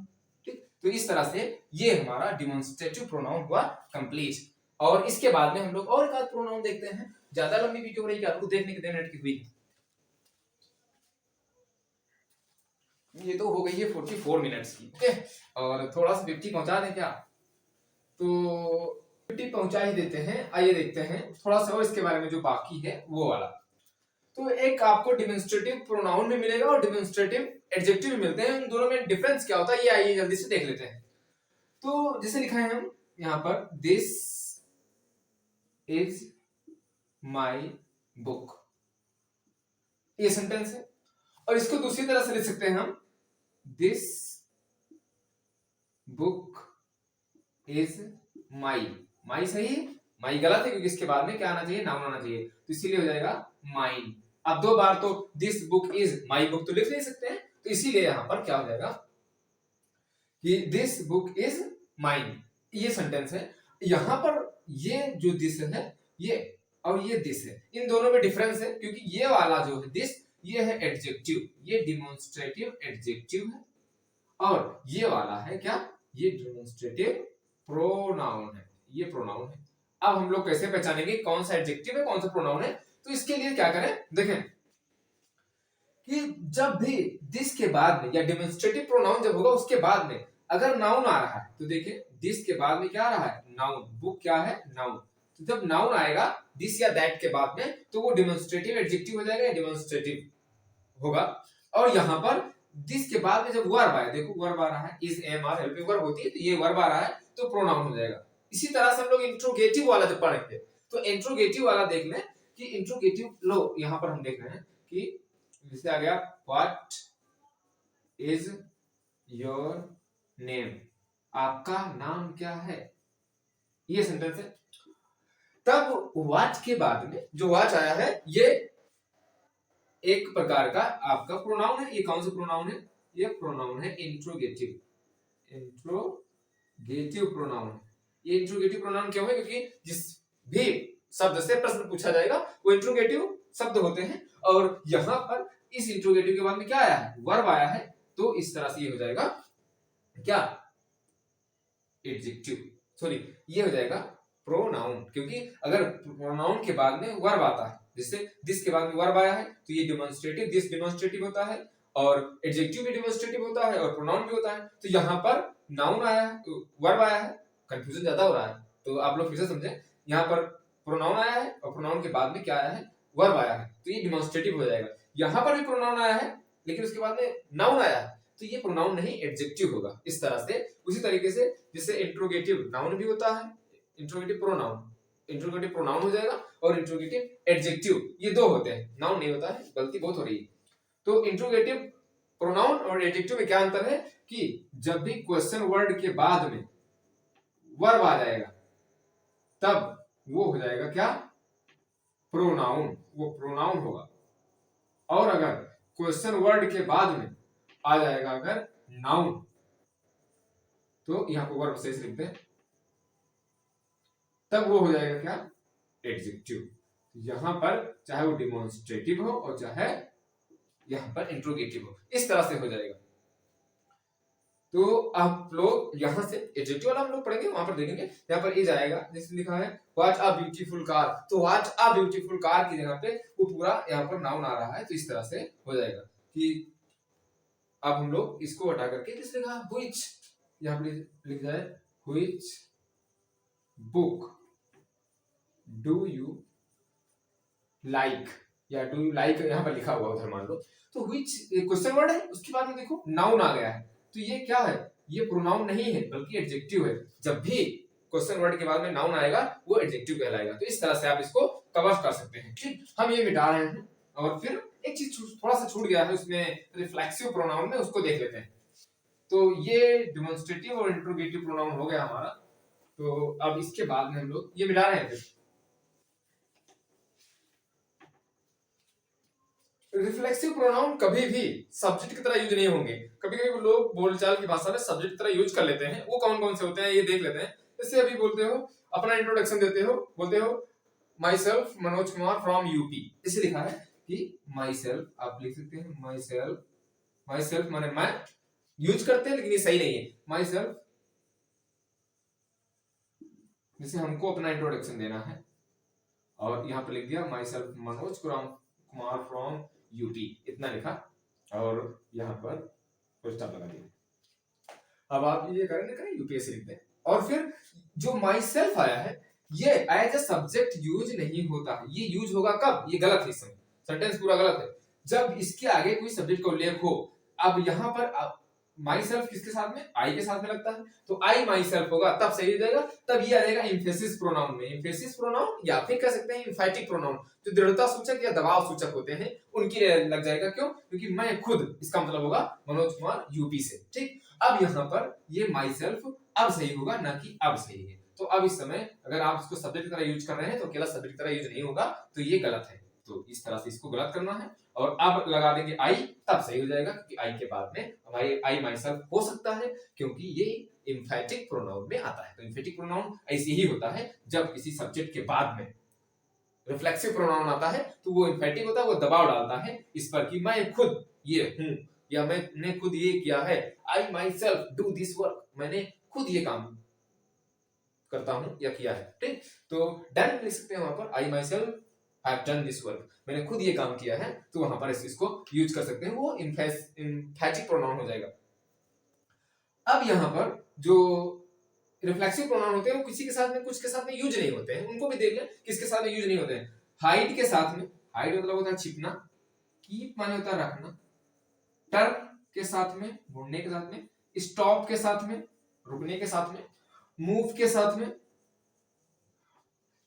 ठीक। तो इस तरह से ये हमारा डिमॉन्स्ट्रेटिव प्रोनाउन हुआ कंप्लीट। और इसके बाद में हम लोग और एक आध प्रोनाउन देखते हैं। ज्यादा लंबी वीडियो हो रही है, आपको देखने के 2 मिनट की हुई। ये तो हो गई है 44 मिनट्स की, ओके। और थोड़ा सा 50 पहुंचा दें क्या? तो 50 पहुंचा ही देते हैं। आइए देखते हैं थोड़ा सा और इसके बारे में जो बाकी है वो वाला। तो एक आपको डिमॉन्स्ट्रेटिव प्रोनाउन भी मिलेगा और डिमॉन्स्ट्रेटिव एडजेक्टिव भी मिलते हैं। इन दोनों में डिफरेंस क्या होता है ये आइए जल्दी से देख लेते हैं। तो जैसे लिखा है हम यहाँ पर, दिस इज माई बुक, ये सेंटेंस है। और इसको दूसरी तरह से लिख सकते हैं हम, दिस बुक इज माई। माई सही है, माई गलत है क्योंकि इसके बाद में क्या आना चाहिए? नाउन आना चाहिए, तो इसीलिए हो जाएगा माइन। अब 2 बार तो this book is my book तो लिख नहीं सकते हैं, तो इसीलिए यहां पर क्या हो जाएगा कि दिस बुक इज माइन, ये सेंटेंस है। यहां पर ये जो दिस है ये और ये दिस है, इन दोनों में डिफरेंस है क्योंकि ये वाला जो है दिस, ये है एडजेक्टिव, ये डिमॉन्स्ट्रेटिव एडजेक्टिव है। और ये वाला है क्या? ये डिमॉन्स्ट्रेटिव प्रोनाउन है, ये प्रोनाउन है। अब हम लोग कैसे पहचानेंगे कौन सा एडजेक्टिव है कौन सा प्रोनाउन है? तो इसके लिए क्या करें, देखें कि जब भी दिस के बाद में या डिमॉन्स्ट्रेटिव प्रोनाउन जब होगा उसके बाद में अगर नाउन आ रहा है, तो देखिए दिस के बाद में क्या आ रहा है? नाउन। बुक क्या है? नाउन। तो जब नाउन आएगा दिस या दैट के बाद में तो वो डिमॉन्स्ट्रेटिव एडजेक्टिव हो जाएगा या डिमॉन्स्ट्रेटिव होगा। और यहां पर दिस के बाद में जब वर्ब आए, देखो वर्ब आ रहा है, is, am, are, helping verb होती है, तो ये वर्ब आ रहा है तो प्रोनाउन हो जाएगा। इसी तरह से हम लोग इंट्रोगेटिव वाला जब पढ़ेंगे तो इंट्रोगेटिव वाला देख लें कि इंट्रोगेटिव, लो यहां पर हम देख रहे हैं कि जैसे आ गया व्हाट इज योर नेम, आपका नाम क्या है, ये सेंटेंस है। तब व्हाट के बाद में जो व्हाट आया है ये एक प्रकार का आपका प्रोनाउन है। ये कौन सा प्रोनाउन है? ये प्रोनाउन है इंट्रोगेटिव, इंट्रोगेटिव प्रोनाउन। ये इंट्रोगेटिव प्रोनाउन क्यों है? क्योंकि जिस भी शब्द से प्रश्न पूछा जाएगा वो इंट्रोगेटिव शब्द होते हैं। और यहां पर इस इंट्रोगेटिव के बाद में क्या आया है? वर्ब आया है, तो इस तरह से ये हो जाएगा क्या? एडजेक्टिव, सॉरी ये हो जाएगा प्रोनाउन। क्योंकि अगर प्रोनाउन के बाद में वर्ब आता है, जैसे दिस के बाद में वर्ब आया है तो ये डिमॉन्स्ट्रेटिव, दिस डिमॉन्स्ट्रेटिव होता है और एडजेक्टिव भी डिमॉन्स्ट्रेटिव होता है और प्रोनाउन भी होता है। तो यहाँ पर नाउन आया है तो वर्ब आया है, कंफ्यूजन ज्यादा हो रहा है तो आप लोग फिर से समझें। यहाँ पर प्रोनाउन आया है और प्रोनाउन के बाद में क्या आया है? वर्ब आया है, तो ये डिमॉन्स्ट्रेटिव हो जाएगा। यहाँ पर भी प्रोनाउन आया है लेकिन उसके बाद में नाउन आया है तो ये प्रोनाउन नहीं एडजेक्टिव होगा। इस तरह से उसी तरीके से जिससे इंट्रोगेटिव नाउन भी होता है, इंट्रोगेटिव प्रोनाउन हो जाएगा और इंट्रोगेटिव एडजेक्टिव, ये 2 होते हैं, नाउन नहीं होता है, गलती बहुत हो रही है। तो इंट्रोगेटिव प्रोनाउन और एडजेक्टिव में क्या अंतर है कि जब भी क्वेश्चन वर्ड के बाद में वर्ब आ जाएगा तब वो हो जाएगा क्या? प्रोनाउन, वो प्रोनाउन होगा। और अगर क्वेश्चन वर्ड के बाद में आ जाएगा अगर नाउन, तो यहां पर वर्ब शेष लिखते हैं, तब वो हो जाएगा क्या? एडजेक्टिव। यहां पर चाहे वो डिमॉन्स्ट्रेटिव हो और चाहे यहां पर इंट्रोगेटिव हो, इस तरह से हो जाएगा। तो आप लोग यहां से एडजेक्टिव वाला हम लोग पढ़ेंगे, वहां पर देखेंगे। यहाँ पर इज आएगा, जैसे लिखा है व्हाट अ ब्यूटीफुल कार, तो व्हाट अ ब्यूटीफुल कार की जगह पे वो पूरा यहाँ पर नाउन आ रहा है, तो इस तरह से हो जाएगा कि अब हम लोग इसको हटा करके किस लिखा है? व्हिच, यहाँ पर लिख जाए which book do you like, या डू यू लाइक यहाँ पर लिखा हुआ उधर मान लो, तो व्हिच क्वेश्चन वर्ड है, उसके बाद में देखो नाउन आ गया है, तो ये क्या है? ये प्रोनाउन नहीं है बल्कि एडजेक्टिव है। जब भी क्वेश्चन वर्ड के बाद में नाउन आएगा वो एडजेक्टिव कहलाएगा। तो इस तरह से आप इसको कवर कर सकते हैं। ठीक, हम ये मिटा रहे हैं और फिर एक चीज थोड़ा सा छूट गया है उसमें, रिफ्लेक्सिव प्रोनाउन में, उसको देख लेते हैं। तो ये डिमॉन्स्ट्रेटिव और इंट्रोगेटिव प्रोनाउन हो गया हमारा। तो अब इसके बाद में हम लोग ये मिटा रहे हैं। रिफ्लेक्सिव प्रोनाउन कभी भी सब्जेक्ट की तरह यूज नहीं होंगे। कभी कभी लोग बोलचाल की भाषा में सब्जेक्ट की तरह यूज कर लेते हैं, वो कौन कौन से होते हैं ये देख लेते हैं। जैसे अभी बोलते हो, अपना इंट्रोडक्शन देते हो, बोलते हो my self Manoj Kumar from UP, इसे लिखा है कि माई सेल्फ, आप लिख सकते हैं माई सेल्फ, माई सेल्फ माने मैं, यूज करते हैं लेकिन ये सही नहीं है। माई सेल्फ, जैसे हमको अपना इंट्रोडक्शन देना है और यहाँ पे लिख दिया my self Manoj Kumar from UP, इतना लिखा और यहाँ पर फुल स्टॉप लगा दिया। अब आप ये करें ना करें यूपीएससी लिख दें और फिर जो माई सेल्फ आया है ये एज ए सब्जेक्ट यूज नहीं होता है। ये यूज होगा कब, ये गलत है, इसमें सेंटेंस पूरा गलत है, जब इसके आगे कोई सब्जेक्ट का उल्लेख हो। अब यहाँ पर माई सेल्फ किसके साथ में, आई के साथ में लगता है, तो आई माई सेल्फ होगा तब सही हो जाएगा। तब ये आ जाएगा एम्फेसिस प्रोनाउन में। एम्फेसिस प्रोनाउन या फिर कह सकते हैं एम्फैटिक प्रोनाउन, जो दृढ़ता सूचक या दबाव सूचक होते हैं उनकी लग जाएगा। क्यों? क्योंकि मैं खुद, इसका मतलब होगा मनोज कुमार यूपी से। ठीक, अब यहाँ पर ये माई सेल्फ अब सही होगा ना कि अब सही है। तो अब इस समय अगर आप इसको सब्जेक्ट की तरह यूज कर रहे हैं तो अकेला सब्जेक्ट की तरह यूज नहीं होगा, तो ये गलत है। तो इस तरह से इसको गलत करना है और अब लगा देंगे आई, तब सही हो जाएगा क्योंकि आई के बाद में हमारे आई माई सेल्फ हो सकता है क्योंकि ये एम्फैटिक प्रोनाउन में आता है। तो एम्फैटिक प्रोनाउन ऐसे ही होता है जब किसी सब्जेक्ट के बाद में रिफ्लेक्सिव प्रोनाउन आता है तो वो एम्फैटिक होता है, वो दबाव डालता है इस पर कि मैं खुद ये हूं या मैंने खुद ये किया है। I myself do this work, मैंने खुद ये काम करता हूं या किया है। ठीक, तो डन लिख सकते हैं वहां पर, I myself have done this work, मैंने खुद ये काम किया है, तो वहां पर इसको यूज कर सकते हैं, वो एम्फैटिक प्रोनाउन हो जाएगा। अब यहाँ पर जो रिफ्लेक्सिव प्रोनाउन होते हैं वो किसी के साथ में, कुछ के साथ में यूज नहीं होते हैं, उनको भी देख लें किसके साथ में यूज नहीं होते हैं। हाइड के साथ में, हाइड मतलब होता है छिपना, कीप माने होता है रखना, टर्न के साथ में मुड़ने के साथ में, स्टॉप के साथ में रुकने के साथ में, मूव के साथ में,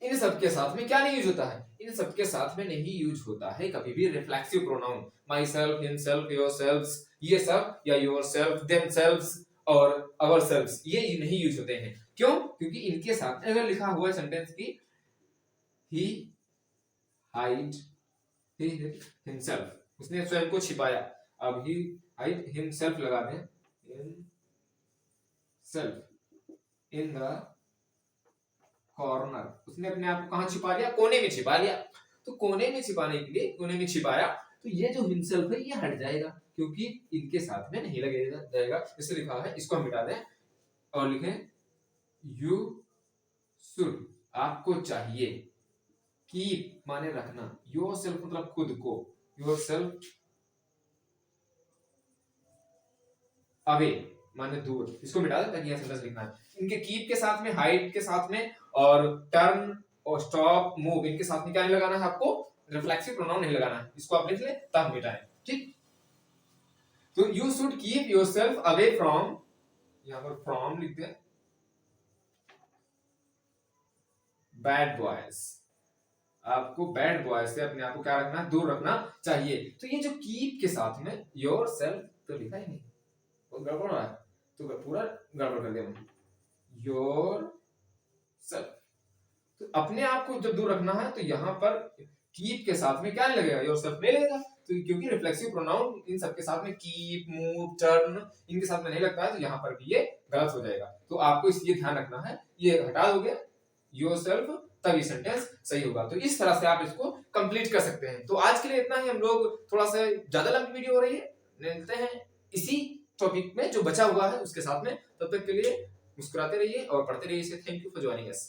इन सब के साथ में क्या नहीं यूज होता है, इन सब के साथ में नहीं यूज होता है कभी भी reflexive pronoun. My self, himself, yourselves, ये सब, या योरसेल्फ, देमसेल्व्स और अवरसेल्व्स, ये नहीं यूज होते हैं। क्यों? क्योंकि इनके साथ अगर लिखा हुआ है सेंटेंस की ही हाइड हिमसेल्फ, उसने स्वयं को छिपाया, अब ही हाइड हिमसेल्फ लगा दें, सेल्फ इन द कॉर्नर, उसने अपने आप को कहां छिपा लिया, कोने में छिपा लिया। तो कोने में छिपाने के लिए कोने में छिपाया, तो ये जो हिमसेल्फ है ये हट जाएगा क्योंकि इनके साथ में नहीं लगेगा जाएगा। जैसे लिखा है इसको हम मिटा दें और लिखें यू शुड, आपको चाहिए, कीप माने रखना, योरसेल्फ मतलब खुद को, योरसेल्फ अवे माने दूर, इसको मिटा दें ताकि यह सेंटेंस लिखना है। इनके कीप के साथ में, हाइड के साथ में और टर्न और स्टॉप, मूव, इनके साथ में क्या नहीं लगाना है आपको, रिफ्लेक्सिव प्रोनाउन नहीं लगाना है। इसको आप लिख ले तब मिटाएं। ठीक, तो you should keep yourself away from, यहां पर फ्रॉम लिख दें, बैड बॉयज, आपको बैड बॉयज से अपने आप को क्या रखना, दूर रखना चाहिए। तो ये जो कीप के साथ में योरसेल्फ तो लिखा ही नहीं, वो गड़बड़ हो रहा है, तो पूरा गड़बड़ कर दिया, योर सेल्फ, तो अपने आप को जब दूर रखना है तो यहां पर कीप के साथ में क्या नहीं लगेगा, योर सेल्फ नहीं लगेगा। तो क्योंकि रिफ्लेक्सिव प्रोनाउन इन सबके साथ में कीप, मूव, टर्न, इनके साथ में नहीं लगता है, तो यहां पर भी ये गलत हो जाएगा। तो आपको इसलिए ध्यान रखना है, ये हटा दोगे योर सेल्फ, तब ये सेंटेंस सही होगा। तो इस तरह से आप इसको कंप्लीट कर सकते हैं। तो आज के लिए इतना ही, हम लोग थोड़ा सा ज्यादा लंबी वीडियो हो रही है, मिलते हैं इसी टॉपिक में जो बचा हुआ है उसके साथ में। तब तक के लिए मुस्कुराते रहिए और पढ़ते रहिए। Thank you for joining us.